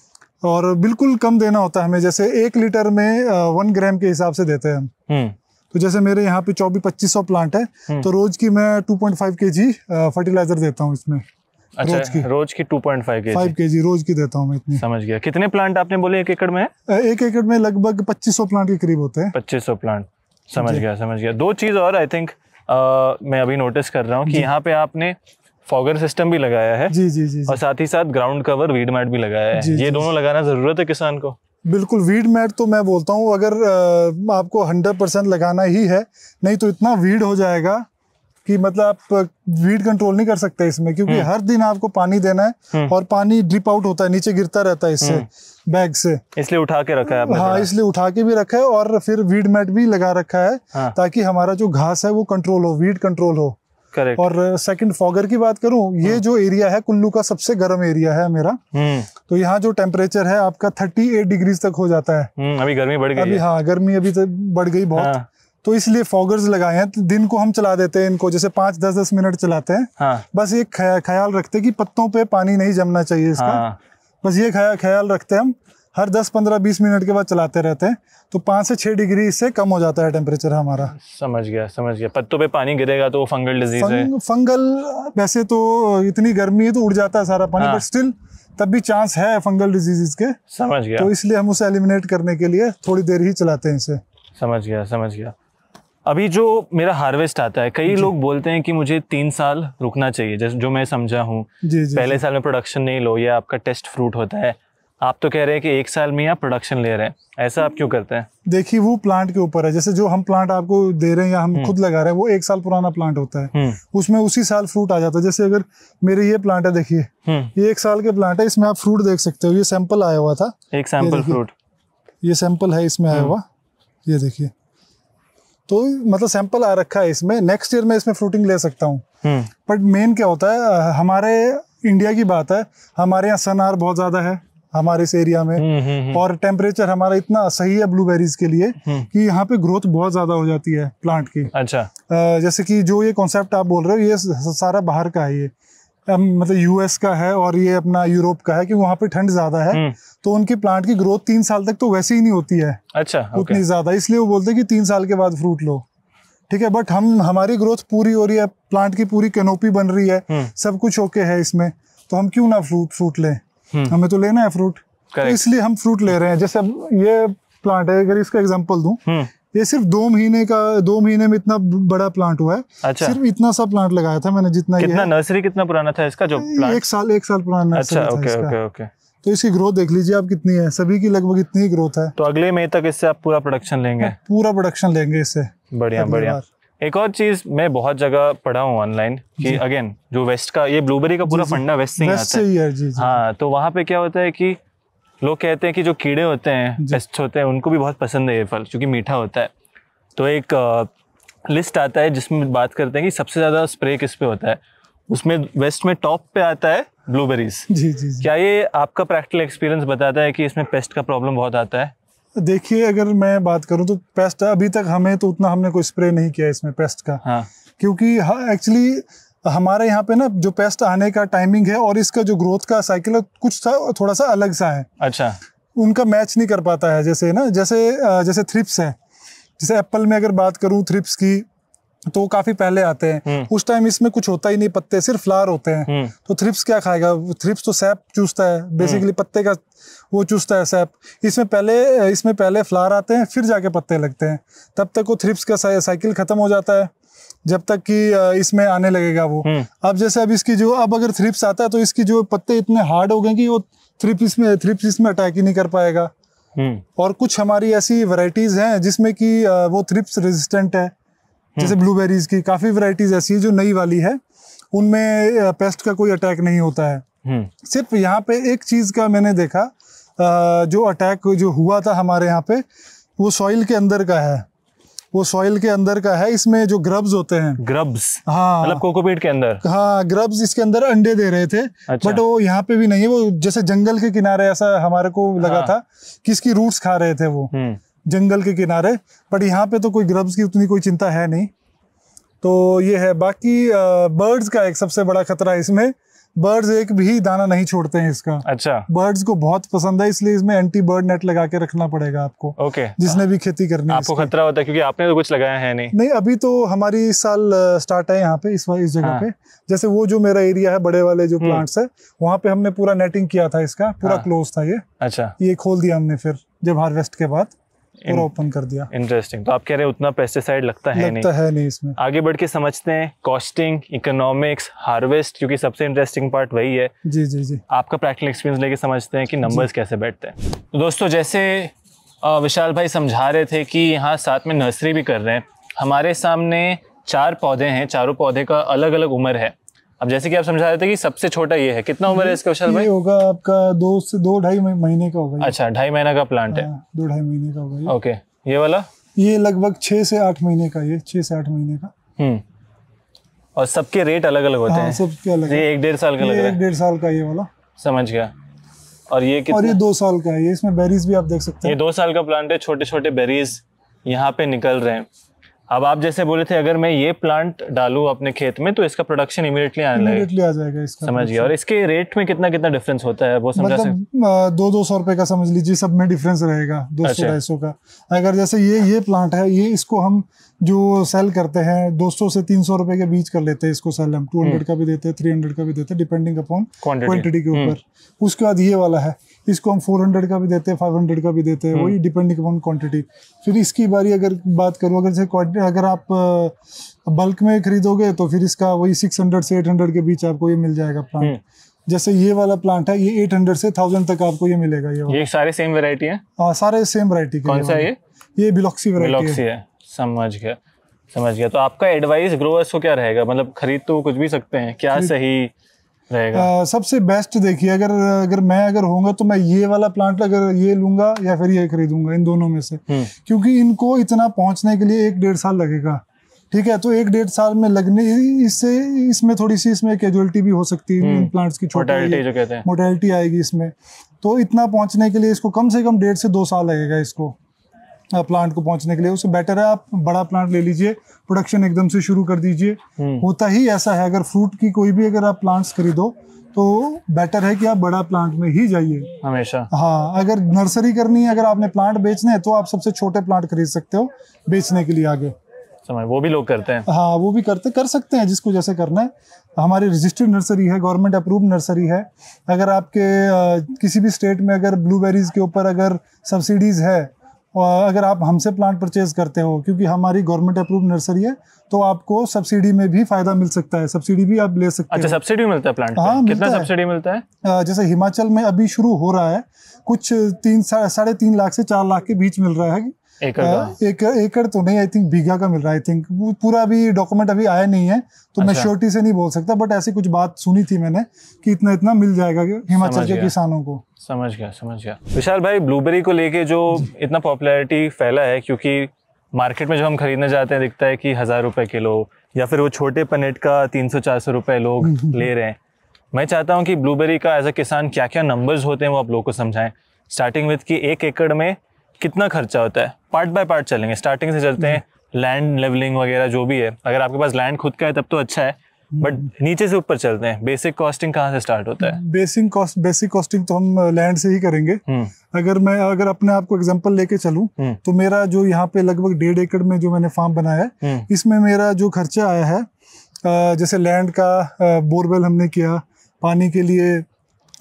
और बिल्कुल कम देना होता है हमें, जैसे 1 लीटर में 1 ग्राम के हिसाब से देते हैं हम। तो जैसे मेरे यहाँ पे 2400-2500 प्लांट है, तो रोज की मैं 2.5 kg फर्टिलाइजर देता हूँ इसमें। अच्छा, रोज की 2.5 kg? 5 kg रोज की देता हूँ मैं इतनी। समझ गया। कितने प्लांट आपने बोले 1 एकड़ में? 1 एकड़ में लगभग 2500 प्लांट के करीब होते हैं। 2500 प्लांट, समझ गया। 2 चीज और आई थिंक मैं अभी नोटिस कर रहा हूँ कि यहाँ पे आपने फॉगर सिस्टम भी लगाया है। जी। और साथ ही साथ ग्राउंड कवर वीड मैट भी लगाया है। ये दोनों लगाना जरूरत है किसान को? बिल्कुल। वीड मैट तो मैं बोलता हूँ अगर आपको 100% लगाना ही है, नहीं तो इतना वीड हो जाएगा कि मतलब आप वीड कंट्रोल नहीं कर सकते इसमें, क्योंकि हर दिन आपको पानी देना है और पानी ड्रिप आउट होता है, नीचे गिरता रहता है इससे बैग से, इसलिए उठा के रखा है आपने? हाँ, इसलिए उठा के भी रखा है और फिर वीड मैट भी लगा रखा है। हाँ। ताकि हमारा जो घास है वो कंट्रोल हो, वीड कंट्रोल हो। करेक्ट। और सेकंड फॉगर की बात करूं, ये जो एरिया है कुल्लू का सबसे गर्म एरिया है मेरा। तो यहाँ जो टेम्परेचर है आपका 38 डिग्री तक हो जाता है। अभी गर्मी बढ़ गई अभी, हाँ, गर्मी अभी तो बढ़ गई बहुत। हाँ। तो इसलिए फॉगर्स लगाए हैं। तो दिन को हम चला देते हैं इनको, जैसे 5-10 मिनट चलाते हैं। हाँ। बस ये ख्याल रखते हैं कि पत्तों पे पानी नहीं जमना चाहिए इसका। हाँ। बस ये ख्याल रखते हैं हम, हर 10-15-20 मिनट के बाद चलाते रहते हैं, तो 5 से 6 डिग्री इससे कम हो जाता है टेम्परेचर हमारा। समझ गया। पत्तों पे पानी गिरेगा तो फंगल डिजीज है? फंगल वैसे तो इतनी गर्मी है तो उड़ जाता है सारा पानी। हाँ। बट स्टिल तब भी चांस है फंगल डिजीज के। समझ गया। तो इसलिए हम उसे एलिमिनेट करने के लिए थोड़ी देर ही चलाते हैं इसे। समझ गया। अभी जो मेरा हार्वेस्ट आता है, कई लोग बोलते हैं कि मुझे 3 साल रुकना चाहिए, जैसे जो मैं समझा हूँ। पहले साल में प्रोडक्शन नहीं लो, ये आपका टेस्ट फ्रूट होता है। आप तो कह रहे हैं कि 1 साल में आप प्रोडक्शन ले रहे हैं, ऐसा आप क्यों करते हैं? देखिए, वो प्लांट के ऊपर है। जैसे जो हम प्लांट आपको दे रहे हैं या हम खुद लगा रहे हैं, वो 1 साल पुराना प्लांट होता है, उसमें उसी साल फ्रूट आ जाता है। जैसे अगर मेरे ये प्लांट है, देखिए ये 1 साल के प्लांट है, इसमें आप फ्रूट देख सकते हो। ये सैंपल आया हुआ था, एक सैंपल फ्रूट, ये सैंपल है इसमें आया हुआ, ये देखिए। तो मतलब सैंपल आ रखा है इसमें। नेक्स्ट ईयर में इसमें फ्रूटिंग ले सकता हूँ। बट मेन क्या होता है, हमारे इंडिया की बात है, हमारे यहाँ सनआर बहुत ज्यादा है, हमारे इस एरिया में, और टेम्परेचर हमारा इतना सही है ब्लूबेरीज के लिए कि यहाँ पे ग्रोथ बहुत ज्यादा हो जाती है प्लांट की। अच्छा। जैसे कि जो ये कॉन्सेप्ट आप बोल रहे हो, ये सारा बाहर का है, ये मतलब यूएस का है और ये अपना यूरोप का है, कि वहाँ पे ठंड ज्यादा है तो उनकी प्लांट की ग्रोथ 3 साल तक तो वैसे ही नहीं होती है। अच्छा, उतनी ज्यादा, इसलिए वो बोलते हैं कि 3 साल के बाद फ्रूट लो। ठीक है, बट हमारी ग्रोथ पूरी हो रही है, प्लांट की पूरी कैनोपी बन रही है, सब कुछ ओके है इसमें, तो हम क्यों ना फ्रूट लें, हमें तो लेना है फ्रूट, तो इसलिए हम फ्रूट ले रहे हैं। जैसे अब ये प्लांट है, अगर इसका एग्जांपल दूं, ये सिर्फ 2 महीने में इतना बड़ा प्लांट हुआ है। अच्छा। सिर्फ इतना सा प्लांट लगाया था मैंने, जितना कितना नर्सरी कितना पुराना था इसका जो प्लांट? 1 साल पुराना नर्सरी था इसका। Okay okay. तो इसकी ग्रोथ देख लीजिए आप कितनी है, सभी की लगभग इतनी ही ग्रोथ है। तो अगले मई तक इससे आप पूरा प्रोडक्शन लेंगे? पूरा प्रोडक्शन लेंगे इससे। बढ़िया बढ़िया। एक और चीज मैं बहुत जगह पढ़ा हूँ ऑनलाइन कि अगेन जो वेस्ट का, ये ब्लूबेरी का पूरा फंडा वेस्ट से ही आता है। जी। हाँ, तो वहाँ पे क्या होता है कि लोग कहते हैं कि जो कीड़े होते हैं, पेस्ट होते हैं, उनको भी बहुत पसंद है ये फल क्योंकि मीठा होता है। तो एक लिस्ट आता है जिसमें बात करते हैं कि सबसे ज्यादा स्प्रे किस पे होता है, उसमें वेस्ट में टॉप पे आता है ब्लूबेरीज। जी। क्या ये आपका प्रैक्टिकल एक्सपीरियंस बताता है कि इसमें पेस्ट का प्रॉब्लम बहुत आता है? देखिए, अगर मैं बात करूं तो पेस्ट अभी तक हमने कोई स्प्रे नहीं किया इसमें पेस्ट का। हाँ। क्योंकि एक्चुअली हमारे यहाँ पे ना जो पेस्ट आने का टाइमिंग है और इसका जो ग्रोथ का साइकिल है कुछ थोड़ा सा अलग सा है। अच्छा। उनका मैच नहीं कर पाता है। जैसे थ्रिप्स है, जैसे एप्पल में अगर बात करूं थ्रिप्स की, तो काफी पहले आते हैं। उस टाइम इसमें कुछ होता ही नहीं, पत्ते सिर्फ फ्लावर होते हैं। तो थ्रिप्स क्या खाएगा? थ्रिप्स तो सैप चूसता है, बेसिकली पत्ते का वो चूसता है सैप। इसमें पहले फ्लावर आते हैं, फिर जाके पत्ते लगते हैं। तब तक वो थ्रिप्स का साइकिल खत्म हो जाता है, जब तक कि इसमें आने लगेगा वो। अब अगर थ्रिप्स आता है तो इसकी जो पत्ते इतने हार्ड हो गए कि वो थ्रिप्स इसमें अटैक ही नहीं कर पाएगा। और कुछ हमारी ऐसी वैरायटीज हैं जिसमें कि वो थ्रिप्स रेजिस्टेंट है। जैसे ब्लूबेरीज की काफी वैरायटीज ऐसी है जो नई वाली है, उनमें पेस्ट का कोई अटैक नहीं होता है। सिर्फ यहाँ पे एक चीज का मैंने देखा, जो अटैक जो हुआ था हमारे यहाँ पे, वो सॉइल के अंदर का है। इसमें जो ग्रब्स होते हैं, ग्रब्स, हाँ, मतलब कोकोपीट के अंदर। हाँ, ग्रब्स इसके अंदर अंडे दे रहे थे। अच्छा। बट वो यहाँ पे भी नहीं है। वो जैसे जंगल के किनारे ऐसा हमारे को लगा था कि इसकी रूट्स खा रहे थे वो जंगल के किनारे। बट यहाँ पे तो कोई ग्रब्स की उतनी कोई चिंता है नहीं। तो ये है। बाकी बर्ड्स का एक सबसे बड़ा खतरा है इसमें। बर्ड्स एक भी दाना नहीं छोड़ते हैं इसका। अच्छा। बर्ड्स को बहुत पसंद है, इसलिए इसमें एंटी बर्ड नेट लगा के रखना पड़ेगा आपको। ओके। जिसने भी खेती करनी है। आपको खतरा होता है क्योंकि आपने तो कुछ लगाया है नहीं? अभी तो हमारी इस साल स्टार्ट है यहाँ पे, इस जगह पे। जैसे वो जो मेरा एरिया है, बड़े वाले जो प्लांट्स है, वहाँ पे हमने पूरा नेटिंग किया था, इसका पूरा क्लोज था ये। अच्छा। ये खोल दिया हमने फिर जब हार्वेस्ट के बाद पूरा ओपन कर दिया। इंटरेस्टिंग। तो आप कह रहे हैं उतना पेस्टिसाइड लगता है नहीं इसमें। आगे बढ़ के समझते हैं कॉस्टिंग, इकोनॉमिक्स, हार्वेस्ट, क्योंकि सबसे इंटरेस्टिंग पार्ट वही है। जी। आपका प्रैक्टिकल एक्सपीरियंस लेके समझते हैं कि नंबर्स कैसे बैठते हैं। तो दोस्तों, जैसे विशाल भाई समझा रहे थे कि यहाँ साथ में नर्सरी भी कर रहे हैं। हमारे सामने 4 पौधे हैं, चारों पौधे का अलग अलग उम्र है। अब जैसे कि आप समझा रहे थे कि सबसे छोटा ये है, कितना उम्र है इसका विशाल भाई? ये होगा आपका 2 से 2.5 महीने का होगा। अच्छा, 2.5 महीने का प्लांट है। 2.5 महीने का होगा। ओके। ये वाला? ये लगभग 6 से 8 महीने का। ये 6 से 8 महीने का। और सबके रेट अलग अलग होते हैं? सबके अलग। ये 1-1.5 साल का लग रहा है। 1-1.5 साल का ये वाला। समझ गया। और ये कितना? और ये 2 साल का है। ये इसमें बेरीज भी आप देख सकते हैं। ये 2 साल का प्लांट है, छोटे छोटे बेरीज यहाँ पे निकल रहे हैं। अब आप जैसे बोले थे, अगर मैं ये प्लांट डालूं अपने खेत में तो इसका प्रोडक्शन इमीडिएटली आ जाएगा इसका। समझ गया। और इसके रेट में कितना डिफरेंस होता है वो समझा सकते? 200 रुपए का समझ लीजिए, सब में डिफरेंस रहेगा। 200-250 का। अगर जैसे ये प्लांट है, ये इसको हम जो सेल करते हैं 200 से 300 रुपए के बीच कर लेते हैं इसको सेल हम। 200 का भी देते हैं, 300 का भी देते हैं, डिपेंडिंग अपॉन क्वांटिटी के ऊपर। उसके बाद ये वाला है, इसको हम 400 का भी देते हैं, 500 का भी देते हैं, वही डिपेंडिंग अपॉन क्वांटिटी। फिर इसकी बारी अगर बात करूँ, अगर आप बल्क में खरीदोगे तो फिर इसका वही 600 से 800 के बीच आपको ये मिल जाएगा प्लांट। जैसे ये वाला प्लांट है, ये 800 से 1000 तक आपको ये मिलेगा। ये सारे सेम वैरायटी है? हाँ, सारे सेम वैरायटी के। कौन सा है ये बिलॉक्सी वैरायटी है। समझ गया। तो आपका एडवाइस ग्रोअर्स को क्या रहेगा? मतलब खरीद तो कुछ भी सकते हैं, क्या सही रहेगा? सबसे बेस्ट देखिए, अगर मैं होऊंगा तो मैं ये वाला प्लांट अगर ये लूंगा या फिर ये खरीदूंगा, इन दोनों में से। क्योंकि इनको इतना पहुंचने के लिए 1-1.5 साल लगेगा। ठीक है, तो 1-1.5 साल में लगने इसमें थोड़ी सी कैजुअलिटी भी हो सकती है। इन प्लांट्स की मोर्टेलिटी आएगी इसमें। तो इतना पहुंचने के लिए इसको कम से कम 1.5 से 2 साल लगेगा इसको प्लांट को पहुंचने के लिए। उससे बेटर है आप बड़ा प्लांट ले लीजिए, प्रोडक्शन एकदम से शुरू कर दीजिए। होता ही ऐसा है, अगर फ्रूट की कोई भी अगर आप प्लांट्स खरीदो तो बेटर है कि आप बड़ा प्लांट में ही जाइए हमेशा। हाँ, अगर नर्सरी करनी है, अगर आपने प्लांट बेचने हैं तो आप सबसे छोटे प्लांट खरीद सकते हो बेचने के लिए आगे। समझ, वो भी लोग करते हैं। हाँ, वो भी कर सकते हैं जिसको जैसे करना है। हमारी रजिस्टर्ड नर्सरी है, गवर्नमेंट अप्रूव्ड नर्सरी है। अगर आपके किसी भी स्टेट में अगर ब्लूबेरीज के ऊपर अगर सब्सिडीज है और अगर आप हमसे प्लांट परचेज करते हो, क्योंकि हमारी गवर्नमेंट अप्रूव्ड नर्सरी है, तो आपको सब्सिडी में भी फायदा मिल सकता है, सब्सिडी भी आप ले सकते हो। अच्छा, सब्सिडी मिलता है प्लांट पे? हाँ, कितना सब्सिडी मिलता है? जैसे हिमाचल में अभी शुरू हो रहा है, कुछ 3-3.5 लाख से 4 लाख के बीच मिल रहा है। एकड़ तो नहीं, आई थिंक बीघा का मिल रहा है। आई थिंक पूरा भी डॉक्यूमेंट अभी आया नहीं है, तो मैं श्योरिटी से नहीं बोल सकता, बट ऐसी कुछ बात सुनी थी मैंने कि इतना इतना मिल जाएगा हिमाचल के किसानों को। समझ गया। विशाल भाई, ब्लूबेरी को लेके जो इतना पॉपुलैरिटी फैला है, क्योंकि मार्केट में जो हम खरीदने जाते हैं दिखता है कि 1000 रुपए किलो, या फिर वो छोटे पनेट का 300-400 रुपए लोग ले रहे हैं। मैं चाहता हूँ कि ब्लूबेरी का एज अ किसान क्या क्या नंबर्स होते हैं वो आप लोगों को समझाएं। स्टार्टिंग विद कि 1 एकड़ में कितना खर्चा होता है, पार्ट बाय पार्ट चलेंगे। स्टार्टिंग से चलते हैं, लैंड लेवलिंग वगैरह जो भी है, अगर आपके पास लैंड खुद का है तब तो अच्छा है, बट नीचे से ऊपर चलते हैं। बेसिक कॉस्टिंग कहाँ से स्टार्ट होता है? बेसिक कॉस्टिंग तो हम लैंड से ही करेंगे। अगर अपने आप को एग्जांपल लेके चलूं तो मेरा जो यहाँ पे लगभग 1.5 एकड़ में जो मैंने फार्म बनाया है, इसमें मेरा जो खर्चा आया है, जैसे लैंड का बोरवेल हमने किया, पानी के लिए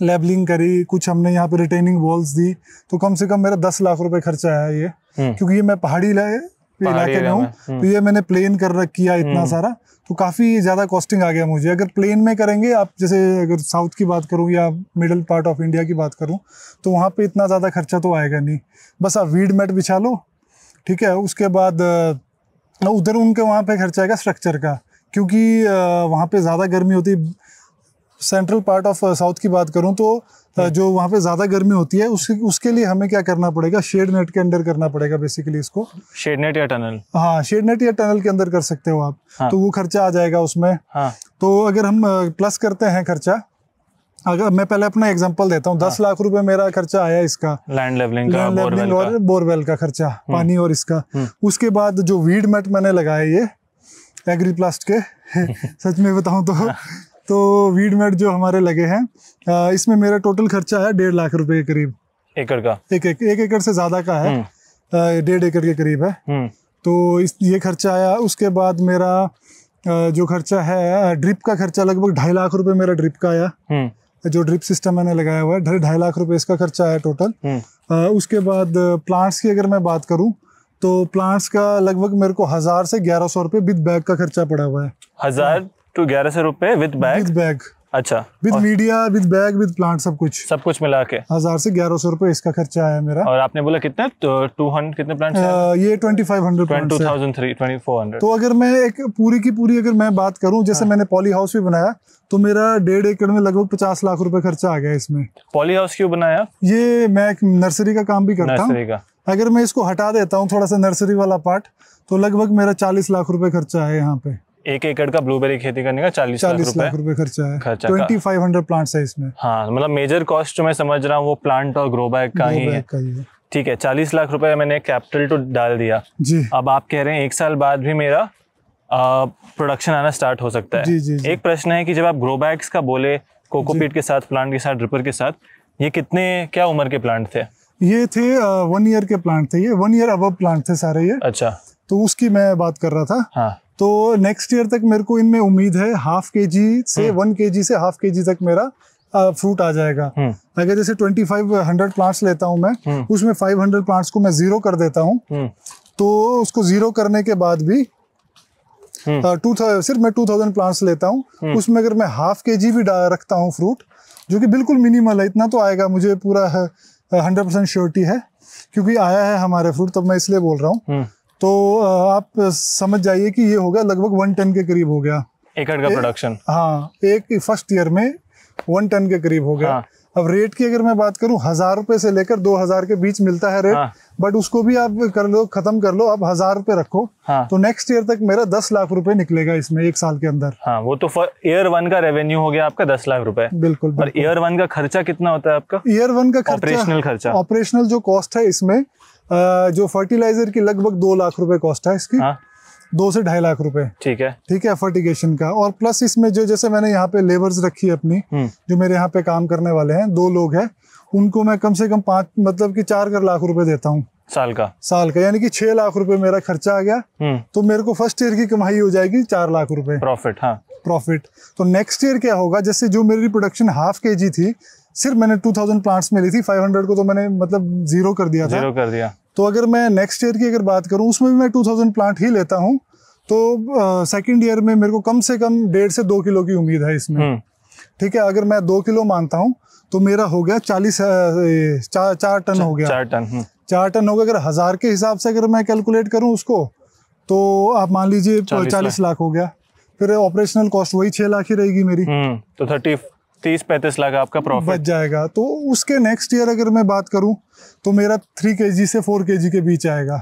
लेबलिंग करी, कुछ हमने यहाँ पे रिटेनिंग वॉल्स दी, तो कम से कम मेरा 10 लाख रुपए खर्चा आया ये। क्योंकि ये मैं पहाड़ी इलाके में हूँ, तो ये मैंने प्लेन कर किया इतना सारा, तो काफ़ी ज़्यादा कॉस्टिंग आ गया मुझे। अगर प्लेन में करेंगे आप, जैसे अगर साउथ की बात करूँ या मिडिल पार्ट ऑफ इंडिया की बात करूँ, तो वहाँ पे इतना ज़्यादा खर्चा तो आएगा नहीं। बस आप वीड मैट बिछा लो, ठीक है। उसके बाद उधर उनके वहाँ पे खर्चा आएगा स्ट्रक्चर का, क्योंकि वहाँ पे ज़्यादा गर्मी होती है। सेंट्रल पार्ट ऑफ साउथ की बात करूं तो जो वहाँ पे ज़्यादा गर्मी होती है, उसके लिए हमें क्या करना पड़ेगा, शेड नेट के अंदर करना पड़ेगा बेसिकली इसको। शेड नेट या टनल? हाँ, शेड नेट या टनल के अंदर कर सकते हो आप। हाँ। तो वो खर्चा आ जाएगा उसमें। हाँ। तो अगर हम प्लस करते हैं खर्चा, अगर मैं पहले अपना एग्जांपल देता हूँ, 10 लाख रुपए मेरा खर्चा आया इसका, लैंड लेवलिंग और बोरवेल का खर्चा, पानी और इसका। उसके बाद जो वीड मैट मैंने लगाया ये एग्रीप्लास्ट के सच में बताऊँ तो वीड मैट जो हमारे लगे हैं, इसमें मेरा टोटल खर्चा है 1.5 लाख रुपए के करीब। एकड़ का? एक एकड़ से ज्यादा का है, 1.5 एकड़ के करीब है। तो ये खर्चा आया। उसके बाद मेरा जो खर्चा है, ड्रिप का खर्चा लगभग 2.5 लाख रुपए मेरा ड्रिप का आया। जो ड्रिप सिस्टम मैंने लगाया हुआ है, 2.5 लाख रुपए इसका खर्चा आया टोटल। उसके बाद प्लांट्स की अगर मैं बात करूं तो प्लांट्स का लगभग मेरे को 1000 से 1100 रुपए विद बैग का खर्चा पड़ा हुआ है। 1000 to 1100 रुपए विद बैग? अच्छा, with media, with bag, with plant, सब कुछ मिला के 1000 से 1100 रुपए इसका खर्चा आया मेरा। और आपने बोला कितना, तो 200 कितने प्लांट्स हैं? ये 2500 2400। तो अगर मैं एक पूरी की पूरी अगर मैं बात करूं, जैसे मैंने पॉली हाउस भी बनाया, तो मेरा 1.5 एकड़ में लगभग 50 लाख रुपए खर्चा आ गया इसमें। पॉली हाउस क्यों बनाया? ये मैं एक नर्सरी का काम भी करता हूँ। अगर मैं इसको हटा देता हूँ थोड़ा सा नर्सरी वाला पार्ट, तो लगभग मेरा 40 लाख रुपए खर्चा है यहाँ पे। 1 एकड़ का ब्लूबेरी खेती करने का 40 लाख रुपए खर्चा है। 2500 प्लांट्स है इसमें। हाँ, मतलब मेजर कॉस्ट जो मैं समझ रहा हूँ वो प्लांट और ग्रो बैग का ही है। ठीक है, 40 लाख रुपए मैंने कैपिटल तो डाल दिया जी। अब आप कह रहे हैं 1 साल बाद भी मेरा प्रोडक्शन आना स्टार्ट हो सकता है। जी। एक प्रश्न है कि जब आप ग्रो बैग्स का बोले, कोकोपीट के साथ, प्लांट के साथ, ड्रिपर के साथ, ये क्या उम्र के प्लांट थे? ये थे 1 ईयर के प्लांट थे, ये 1 ईयर अबव प्लांट थे सारे ये। अच्छा, तो उसकी मैं बात कर रहा था। हाँ। तो नेक्स्ट ईयर तक मेरे को इनमें उम्मीद है 1/2 kg से 1 kg से 1/2 kg तक मेरा फ्रूट आ जाएगा। अगर जैसे 2500 प्लांट्स लेता हूं मैं, उसमें 500 प्लांट्स को मैं 0 कर देता हूं, तो उसको 0 करने के बाद भी सिर्फ मैं 2000 प्लांट्स लेता हूं, उसमें अगर मैं 1/2 kg भी रखता हूं फ्रूट, जो कि बिल्कुल मिनिमल है, इतना तो आएगा, मुझे पूरा 100% श्योरिटी है, क्योंकि आया है हमारे फ्रूट, तब मैं इसलिए बोल रहा हूँ। तो आप समझ जाइए कि ये होगा लगभग 1 टन के करीब हो गया एकड़ का प्रोडक्शन। हाँ, एक फर्स्ट ईयर में 1 टन के करीब हो गया। हाँ। अब रेट की अगर मैं बात करूं, 1000 रुपए से लेकर 2000 के बीच मिलता है रेट। हाँ। बट उसको भी आप कर लो, खत्म कर लो, आप 1000 रुपए रखो। हाँ। तो नेक्स्ट ईयर तक मेरा 10 लाख रुपए निकलेगा इसमें 1 साल के अंदर। हाँ, वो तो फॉर ईयर 1 का रेवेन्यू हो गया आपका 10 लाख रुपए। बिल्कुल, और ईयर 1 का खर्चा कितना होता है आपका? ईयर 1 का ऑपरेशनल खर्चा, ऑपरेशनल जो कॉस्ट है इसमें, जो फर्टिलाइजर की लगभग 2 लाख रुपए कॉस्ट है इसकी। हाँ। 2 से 2.5 लाख रुपए। ठीक है फर्टिगेशन का। और प्लस इसमें जो जैसे मैंने यहाँ पे लेबर्स रखी है अपनी, जो मेरे यहाँ पे काम करने वाले हैं, 2 लोग हैं, उनको मैं कम से कम 5 मतलब कि 4 लाख रुपए देता हूँ साल का, यानी कि 6 लाख रुपए मेरा खर्चा आ गया। तो मेरे को फर्स्ट ईयर की कमाई हो जाएगी 4 लाख रुपए प्रॉफिट। हाँ, प्रॉफिट। तो नेक्स्ट ईयर क्या होगा, जैसे जो मेरी प्रोडक्शन ½ kg थी, सिर्फ मैंने 2000 प्लांट्स में ली थी, 500 को तो मैंने मतलब जीरो कर दिया था। तो अगर मैं नेक्स्ट ईयर की अगर बात करूं, उसमें भी मैं 2000 प्लांट ही लेता हूं, तो सेकंड ईयर में मेरे को कम से कम 1.5 से 2 किलो की उम्मीद है इसमें। ठीक है, अगर मैं 2 किलो मानता हूं तो मेरा हो गया 4 टन हो गया। 4 टन हो गया। अगर 1000 के हिसाब से अगर मैं कैलकुलेट करूं उसको, तो आप मान लीजिए 40 लाख हो गया। फिर ऑपरेशनल कॉस्ट वही 6 लाख ही रहेगी मेरी। तो 30-35 लाख आपका प्रॉफिट बच जाएगा। तो उसके नेक्स्ट ईयर अगर मैं बात करूं तो मेरा 3 kg से 4 kg के बीच आएगा।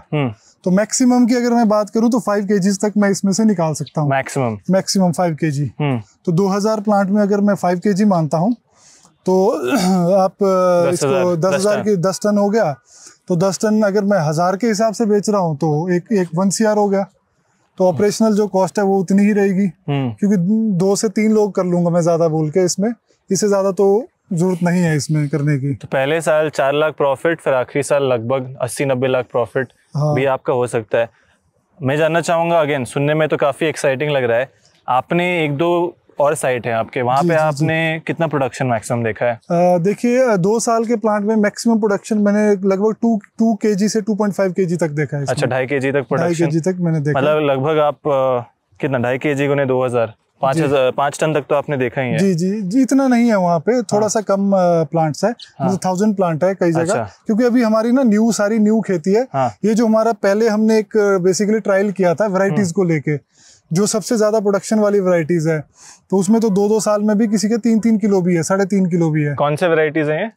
तो मैक्सिमम की अगर मैं बात करूं तो 5 kg तक मैं इसमें से निकाल सकता हूं। Maximum 5 kg। तो 2000 प्लांट में अगर मैं 5 kg मानता हूं, तो आप इसको 10,000 की 10 टन हो गया। तो 10 टन अगर मैं 1000 के हिसाब से बेच रहा हूँ तो एक 1 CR हो गया। तो ऑपरेशनल जो कॉस्ट है वो उतनी ही रहेगी, क्योंकि 2 से 3 लोग कर लूंगा मैं ज्यादा बोल के, इसमें इससे ज्यादा तो जरूरत नहीं है इसमें करने की। तो पहले साल 4 लाख प्रॉफिट, फिर आखिरी साल लगभग 80-90 लाख प्रॉफिट भी आपका हो सकता है। मैं जानना चाहूंगा, अगेन सुनने में तो काफी एक्साइटिंग लग रहा है, आपने 1-2 और साइट है आपके, वहाँ पे आपने कितना प्रोडक्शन मैक्सिमम देखा है? देखिए 2 साल के प्लांट में मैक्सिमम प्रोडक्शन मैंने लगभग 2 kg से 2.5 kg तक देखा है। अच्छा, 2.5 kg तक प्रोडक्शन? 2.5 kg तक मैंने देखा। मतलब लगभग आप कितना 2.5 kg गुने 2000, 5 टन तक तो आपने देखा ही है। जी, इतना नहीं है वहाँ पे, थोड़ा सा कम प्लांट्स है। मतलब 1000 प्लांट है कई जगह। क्योंकि अभी हमारी ना सारी न्यू खेती है। ये जो हमारा पहले हमने एक बेसिकली ट्रायल किया था वैरायटीज को लेके, जो सबसे ज्यादा प्रोडक्शन वाली वैरायटीज है, तो उसमें तो 2-2 साल में भी किसी के 3-3 किलो भी है, 3.5 किलो भी है। कौन से वैरायटीज हैं?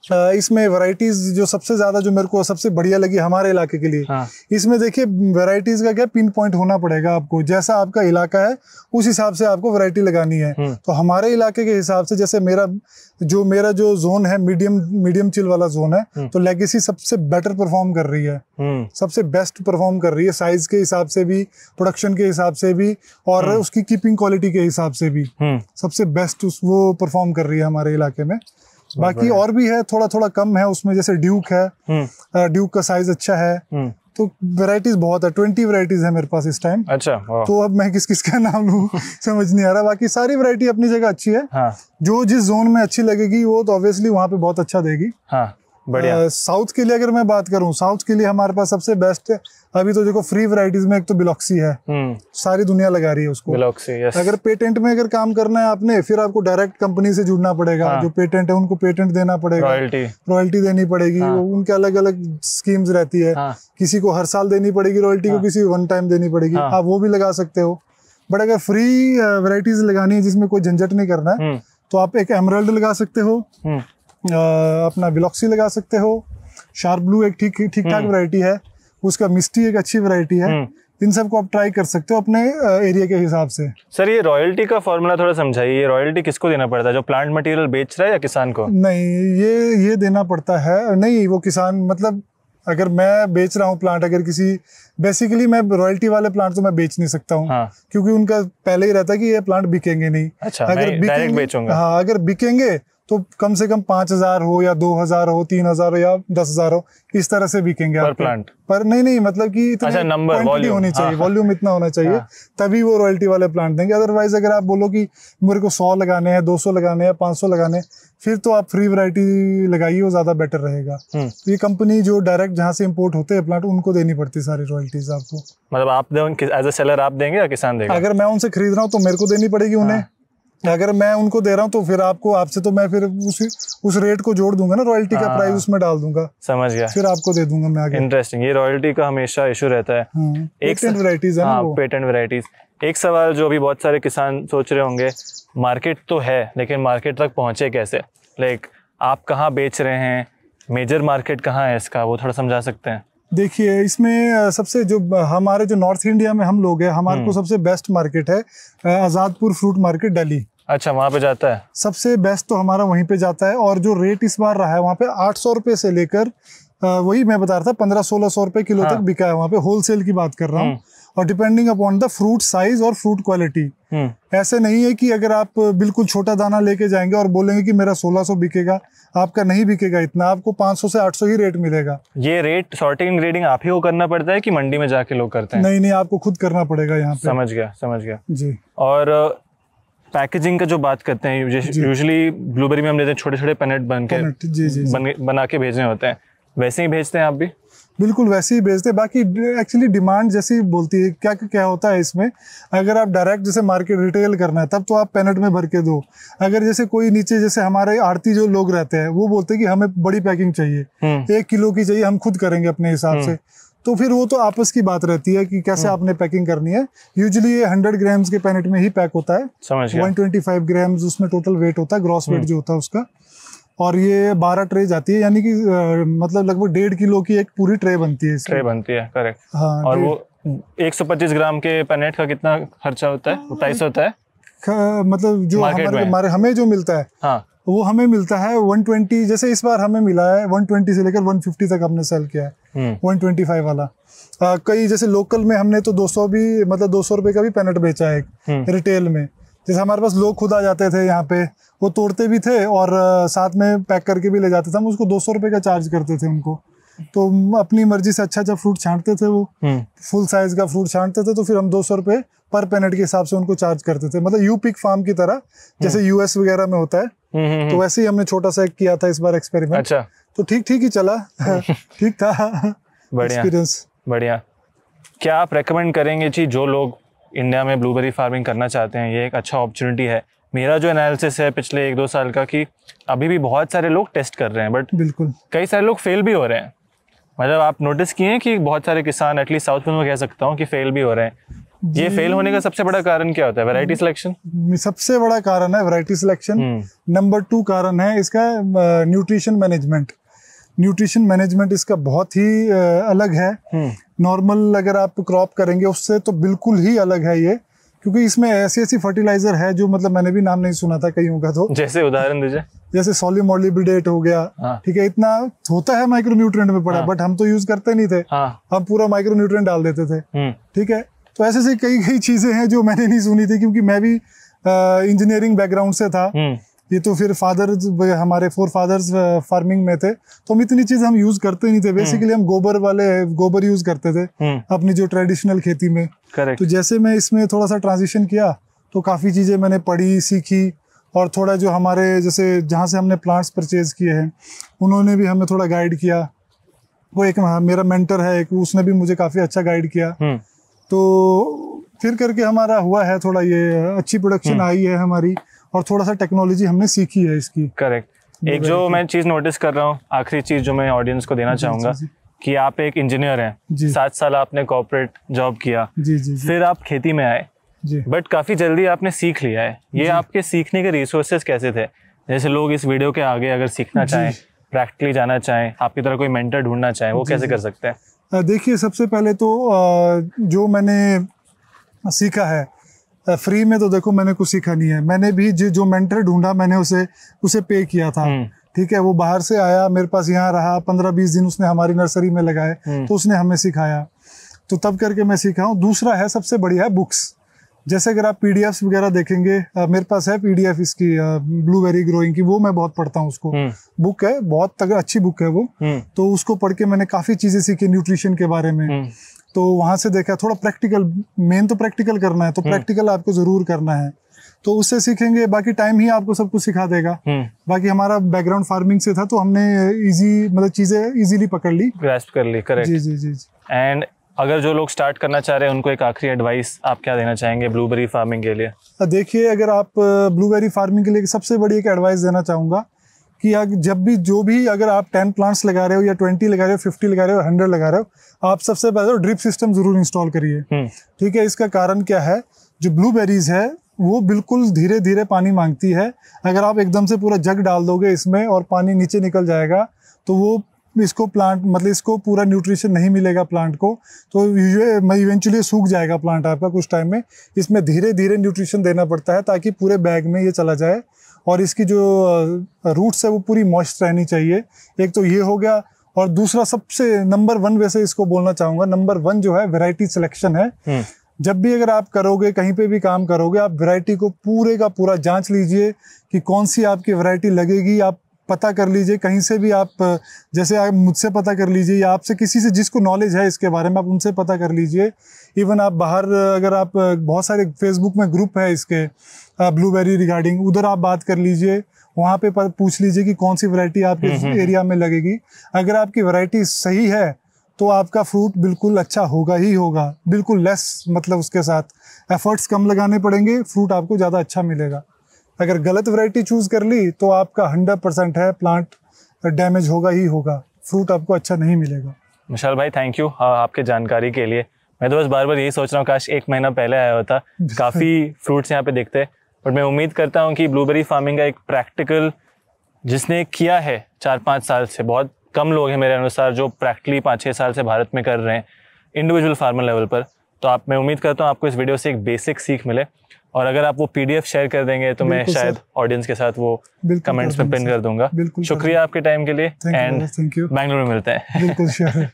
इसमें वैरायटीज जो सबसे ज्यादा, जो मेरे को सबसे बढ़िया लगी हमारे इलाके के लिए, इसमें देखिए वैरायटीज का क्या पिन पॉइंट होना पड़ेगा आपको, जैसा आपका इलाका है उस हिसाब से आपको वैरायटी लगानी है। तो हमारे इलाके के हिसाब से, जैसे मेरा जो जोन है मीडियम चिल वाला जोन है, तो लेगेसी सबसे बेटर परफॉर्म कर रही है, सबसे बेस्ट परफॉर्म कर रही है, साइज के हिसाब से भी, प्रोडक्शन के हिसाब से भी, और उसकी कीपिंग क्वालिटी के हिसाब से भी सबसे बेस्ट वो परफॉर्म कर रही है हमारे इलाके में। बाकी और भी है, थोड़ा थोड़ा कम है उसमें, जैसे ड्यूक है, ड्यूक का साइज अच्छा है। तो वैरायटीज बहुत है, 20 वैरायटीज है मेरे पास इस टाइम। अच्छा, तो अब मैं किस का नाम लूं समझ नहीं आ रहा। बाकी सारी वैरायटी अपनी जगह अच्छी है। जो जिस जोन में अच्छी लगेगी वो तो ऑब्वियसली वहाँ पे बहुत अच्छा देगी। बढ़िया। साउथ के लिए अगर मैं बात करूं, साउथ के लिए हमारे पास सबसे बेस्ट है अभी तो देखो फ्री वैरायटीज में एक तो बिलॉक्सी है, सारी दुनिया लगा रही है उसको। बिलॉक्सी, यस। अगर पेटेंट में अगर काम करना है आपने, फिर आपको डायरेक्ट कंपनी से जुड़ना पड़ेगा। जो पेटेंट है उनको पेटेंट देना पड़ेगा, रॉयल्टी देनी पड़ेगी। उनके अलग अलग स्कीम्स रहती है। किसी को हर साल देनी पड़ेगी रॉयल्टी को, किसी को 1 टाइम देनी पड़ेगी। आप वो भी लगा सकते हो। बट अगर फ्री वैरायटीज लगानी है जिसमें कोई झंझट नहीं करना है, तो आप एक एमराल्ड लगा सकते हो, अपना बिलॉक्सी लगा सकते हो, शार्प ब्लू एक ठीक ठाक वैरायटी है, उसका मिस्टी एक अच्छी वैरायटी है। इन सबको आप ट्राई कर सकते हो अपने एरिया के हिसाब से। सर, ये रॉयल्टी का फॉर्मूला थोड़ा समझाइए। ये रॉयल्टी किसको देना पड़ता है, जो प्लांट मटेरियल बेच रहा है या किसान को? नहीं, ये देना पड़ता है, नहीं वो किसान, मतलब अगर मैं बेच रहा हूँ प्लांट, अगर किसी बेसिकली मैं रॉयल्टी वाले प्लांट तो मैं बेच नहीं सकता हूँ। क्योंकि उनका पहले ही रहता है कि ये प्लांट बिकेंगे नहीं। अच्छा, अगर बिकेंगे, अगर बिकेंगे तो कम से कम 5000 हो या 2000 हो, 3000 हो या 10,000 हो, इस तरह से बिकेंगे पर प्लांट। पर नहीं मतलब कि इतना क्वांटिटी होनी चाहिए, वॉल्यूम इतना होना चाहिए, तभी वो रॉयल्टी वाले प्लांट देंगे। अदरवाइज अगर आप बोलो कि मेरे को 100 लगाने हैं, 200 लगाने हैं, 500 लगाने हैं, फिर तो आप फ्री वैरायटी लगाइए, वो ज्यादा बेटर रहेगा। तो ये कंपनी जो डायरेक्ट जहाँ से इम्पोर्ट होते हैं प्लांट, उनको देनी पड़ती है सारी रॉयल्टीज आपको। मतलब आप एज ए सेलर आप देंगे या किसान देगा? अगर मैं उनसे खरीद रहा हूँ तो मेरे को देनी पड़ेगी उन्हें। अगर मैं उनको दे रहा हूँ तो फिर आपसे तो मैं फिर उस रेट को जोड़ दूंगा ना, रॉयल्टी का प्राइस उसमें डाल दूंगा। समझ गया। फिर आपको दे दूंगा मैं आगे। इंटरेस्टिंग, ये रॉयल्टी का हमेशा इशू रहता है। पेटेंट वैरायटीज है ना वो। Patent varieties. एक सवाल जो अभी बहुत सारे किसान सोच रहे होंगे, मार्केट तो है लेकिन मार्केट तक पहुंचे कैसे? लाइक आप कहाँ बेच रहे हैं, मेजर मार्केट कहाँ है इसका, वो थोड़ा समझा सकते हैं? देखिए इसमें सबसे जो हमारे जो नॉर्थ इंडिया में हम लोग हैं, हमारे को सबसे बेस्ट मार्केट है आज़ादपुर फ्रूट मार्केट दिल्ली। अच्छा, वहाँ पे जाता है सबसे बेस्ट तो हमारा वहीं पे जाता है। और जो रेट इस बार रहा है वहाँ पे 800 रुपये से लेकर वही मैं बता रहा था 1500-1600 रुपये किलो तक बिका है वहाँ पे। होलसेल की बात कर रहा हूँ। और depending upon the fruit size और फ्रूट क्वालिटी। ऐसे नहीं है कि अगर आप बिल्कुल छोटा दाना लेके जाएंगे और बोलेंगे कि मेरा 1600 बिकेगा, आपका नहीं बिकेगा इतना, आपको 500 से 800 ही रेट मिलेगा। ये रेट सॉर्टिंग एंड ग्रेडिंग आप ही को करना पड़ता है कि मंडी में जाके लोग करते हैं? नहीं, आपको खुद करना पड़ेगा यहाँ पे। समझ गया जी। और पैकेजिंग का जो बात करते हैं, यूजुअली ब्लूबेरी में हम लेते हैं छोटे छोटे पैनेट बना के भेजने होते हैं, वैसे ही भेजते हैं आप भी? बिल्कुल वैसे ही भेजते हैं। बाकी एक्चुअली डिमांड जैसी बोलती है। क्या होता है इसमें, अगर आप डायरेक्ट जैसे मार्केट रिटेल करना है तब तो आप पैनेट में भर के दो। अगर जैसे कोई नीचे जैसे हमारे आड़ती जो लोग रहते हैं वो बोलते हैं कि हमें बड़ी पैकिंग चाहिए, 1 किलो की चाहिए, हम खुद करेंगे अपने हिसाब से, तो फिर वो तो आपस की बात रहती है कि कैसे आपने पैकिंग करनी है। यूजुअली ये 100 ग्राम्स के पैनेट में ही पैक होता है। 125 ग्राम्स उसमें टोटल वेट होता है, ग्रॉस वेट जो होता है उसका। और ये 12 ट्रे जाती है, यानी कि मतलब लगभग 1.5 किलो की एक पूरी ट्रे बनती है। करेक्ट। हाँ। और वो 125 ग्राम के पैनेट का कितना खर्चा होता है, प्राइस होता है? मतलब जो हमारे हमें जो मिलता है, हाँ, वो हमें मिलता है 120। जैसे इस बार हमें मिला है 120 से लेकर 150 तक हमने सेल किया है। 125 वाला कई जैसे लोकल में हमने तो 200 भी, मतलब 200 रुपये का भी पैनेट बेचा है रिटेल में। जैसे हमारे पास लोग खुद आ जाते थे यहाँ पे, वो तोड़ते भी थे और साथ में पैक करके भी ले जाते थे। हम उसको 200 रुपये का चार्ज करते थे उनको। तो अपनी मर्जी से अच्छा फ्रूट छांटते थे, वो फुल साइज का फ्रूट छांटते थे, तो फिर हम 200 रुपये पर पैनेट के हिसाब से उनको चार्ज करते थे। मतलब यू पिक फार्म की तरह, जैसे यूएस वगैरह में होता है, तो वैसे ही हमने छोटा सा किया था इस बार एक्सपेरिमेंट। अच्छा, तो ठीक ही चला। ठीक था एक्सपीरियंस। बढ़िया। क्या आप रेकमेंड करेंगे जी जो लोग इंडिया में ब्लूबेरी फार्मिंग करना चाहते हैं, ये एक अच्छा अपॉर्चुनिटी है? मेरा जो एनालिसिस है पिछले 1-2 साल का, कि अभी भी बहुत सारे लोग टेस्ट कर रहे हैं, बट बिल्कुल कई सारे लोग फेल भी हो रहे हैं। मतलब आप नोटिस किए हैं कि बहुत सारे किसान, एटलीस्ट साउथ में कह सकता हूँ, कि फेल भी हो रहे हैं। ये फेल होने का सबसे बड़ा कारण क्या होता है? वैरायटी सिलेक्शन सबसे बड़ा कारण है, वैरायटी सिलेक्शन। नंबर 2 कारण है इसका न्यूट्रिशन मैनेजमेंट। न्यूट्रिशन मैनेजमेंट इसका बहुत ही अलग है। नॉर्मल अगर आप क्रॉप करेंगे उससे तो बिल्कुल ही अलग है ये, क्योंकि इसमें ऐसी फर्टिलाइजर है जो मतलब मैंने भी नाम नहीं सुना था कईयों का। तो जैसे उदाहरण दीजिए। जैसे सोडियम मॉलिब्डेट हो गया, ठीक है, इतना होता है माइक्रो न्यूट्रिएंट में पड़ा, बट हम तो यूज करते नहीं थे। हम पूरा माइक्रो न्यूट्रिएंट डाल देते थे। ठीक है, तो ऐसे कई चीजें हैं जो मैंने नहीं सुनी थी, क्योंकि मैं भी इंजीनियरिंग बैकग्राउंड से था। ये तो फिर हमारे 4 फादर्स फार्मिंग में थे, तो हम इतनी चीज हम यूज करते नहीं थे। बेसिकली हम गोबर यूज करते थे अपनी जो ट्रेडिशनल खेती में। तो जैसे मैं इसमें थोड़ा सा ट्रांजिशन किया तो काफी चीजें मैंने पढ़ी, सीखी, और थोड़ा जो हमारे जैसे जहाँ से हमने प्लांट्स परचेज किए हैं उन्होंने भी हमें थोड़ा गाइड किया। वो एक मेरा मेंटर है एक, उसने भी मुझे काफी अच्छा गाइड किया। तो फिर करके हमारा हुआ है थोड़ा, ये अच्छी प्रोडक्शन आई है हमारी, और थोड़ा सा टेक्नोलॉजी हमने सीखी है इसकी। करेक्ट। एक जो मैं चीज नोटिस कर रहा हूँ, आखिरी चीज जो मैं ऑडियंस को देना चाहूंगा, कि आप एक इंजीनियर हैं, 7 साल आपने कॉर्पोरेट जॉब किया, फिर आप खेती में आए, बट काफी जल्दी आपने सीख लिया है। ये आपके सीखने के रिसोर्सेज कैसे थे? जैसे लोग इस वीडियो के आगे अगर सीखना चाहें, प्रैक्टिकली जाना चाहें, आपकी तरह कोई मेंटर ढूंढना चाहें, वो कैसे कर सकते हैं? देखिए, सबसे पहले तो जो मैंने सीखा है फ्री में, तो देखो मैंने कुछ सीखा नहीं है। मैंने भी जो मेंटर ढूंढा मैंने उसे पे किया था। ठीक है, वो बाहर से आया, मेरे पास यहाँ रहा 15-20 दिन, उसने हमारी नर्सरी में लगाए, तो उसने हमें सिखाया, तो तब करके मैं सीखा हूँ। दूसरा है, सबसे बढ़िया है बुक्स। जैसे अगर आप पीडीएफ्स वगैरह देखेंगे, मेरे पास है पीडीएफ इसकी ब्लूबेरी ग्रोइंग की, वो मैं बहुत पढ़ता हूँ उसको। बुक है, बहुत अच्छी बुक है वो। तो उसको पढ़ के मैंने काफी चीजें सीखी न्यूट्रिशन के बारे में। तो वहां से देखा थोड़ा प्रैक्टिकल, मेन तो प्रैक्टिकल करना है, तो प्रैक्टिकल आपको जरूर करना है, तो उससे सीखेंगे। बाकी टाइम ही आपको सब कुछ सिखा देगा। बाकी हमारा बैकग्राउंड फार्मिंग से था, तो हमने मतलब चीजें इजीली पकड़ ली, ग्रास्प कर ली। करेक्ट। जी। एंड अगर जो लोग स्टार्ट करना चाह रहे हैं, उनको एक आखिरी एडवाइस आप क्या देना चाहेंगे ब्लूबेरी फार्मिंग के लिए? देखिए, अगर आप ब्लूबेरी फार्मिंग के लिए सबसे बड़ी एक एडवाइस देना चाहूंगा कि जब भी अगर आप 10 प्लांट्स लगा रहे हो, या 20 लगा रहे हो, 50 लगा रहे हो, 100 लगा रहे हो, आप सबसे पहले ड्रिप सिस्टम जरूर इंस्टॉल करिए। ठीक है, इसका कारण क्या है, जो ब्लूबेरीज है वो बिल्कुल धीरे धीरे पानी मांगती है। अगर आप एकदम से पूरा जग डाल दोगे इसमें और पानी नीचे निकल जाएगा तो वो इसको प्लांट मतलब इसको पूरा न्यूट्रिशन नहीं मिलेगा प्लांट को, तो इवेंचुअली सूख जाएगा प्लांट आपका कुछ टाइम में। इसमें धीरे धीरे न्यूट्रिशन देना पड़ता है ताकि पूरे बैग में ये चला जाए और इसकी जो रूट्स है वो पूरी मॉइस्ट रहनी चाहिए। एक तो ये हो गया, और दूसरा सबसे नंबर 1 वैसे इसको बोलना चाहूँगा, नंबर 1 जो है वैरायटी सिलेक्शन है। जब भी अगर आप करोगे, कहीं पे भी काम करोगे, आप वैरायटी को पूरे का पूरा जांच लीजिए कि कौन सी आपकी वैरायटी लगेगी। आप पता कर लीजिए कहीं से भी, आप जैसे आप मुझसे पता कर लीजिए या आपसे किसी से जिसको नॉलेज है इसके बारे में आप उनसे पता कर लीजिए। इवन आप बाहर अगर आप बहुत सारे फेसबुक में ग्रुप है इसके ब्लूबेरी रिगार्डिंग, उधर आप बात कर लीजिए, वहाँ पे पूछ लीजिए कि कौन सी वैरायटी आपके एरिया में लगेगी। अगर आपकी वैरायटी सही है तो आपका फ्रूट बिल्कुल अच्छा होगा ही होगा, बिल्कुल लेस मतलब उसके साथ एफर्ट्स कम लगाने पड़ेंगे, फ्रूट आपको ज़्यादा अच्छा मिलेगा। अगर गलत वैरायटी चूज कर ली तो आपका 100% है प्लांट डैमेज होगा ही होगा, फ्रूट आपको अच्छा नहीं मिलेगा। विशाल भाई थैंक यू आपके जानकारी के लिए। मैं तो बस बार बार यही सोच रहा हूँ काश 1 महीना पहले आया होता। काफ़ी फ्रूट्स यहाँ पे दिखते हैं, बट मैं उम्मीद करता हूँ कि ब्लूबेरी फार्मिंग का एक प्रैक्टिकल जिसने किया है 4-5 साल से, बहुत कम लोग हैं मेरे अनुसार जो प्रैक्टिकली 5-6 साल से भारत में कर रहे हैं इंडिविजुअल फार्मर लेवल पर। तो मैं उम्मीद करता हूँ आपको इस वीडियो से एक बेसिक सीख मिले, और अगर आप वो PDF शेयर कर देंगे तो मैं शायद ऑडियंस के साथ वो कमेंट्स में पिन कर दूंगा। शुक्रिया आपके टाइम के लिए, एंड बैंगलोर में मिलते हैं। बिल्कुल श्योर।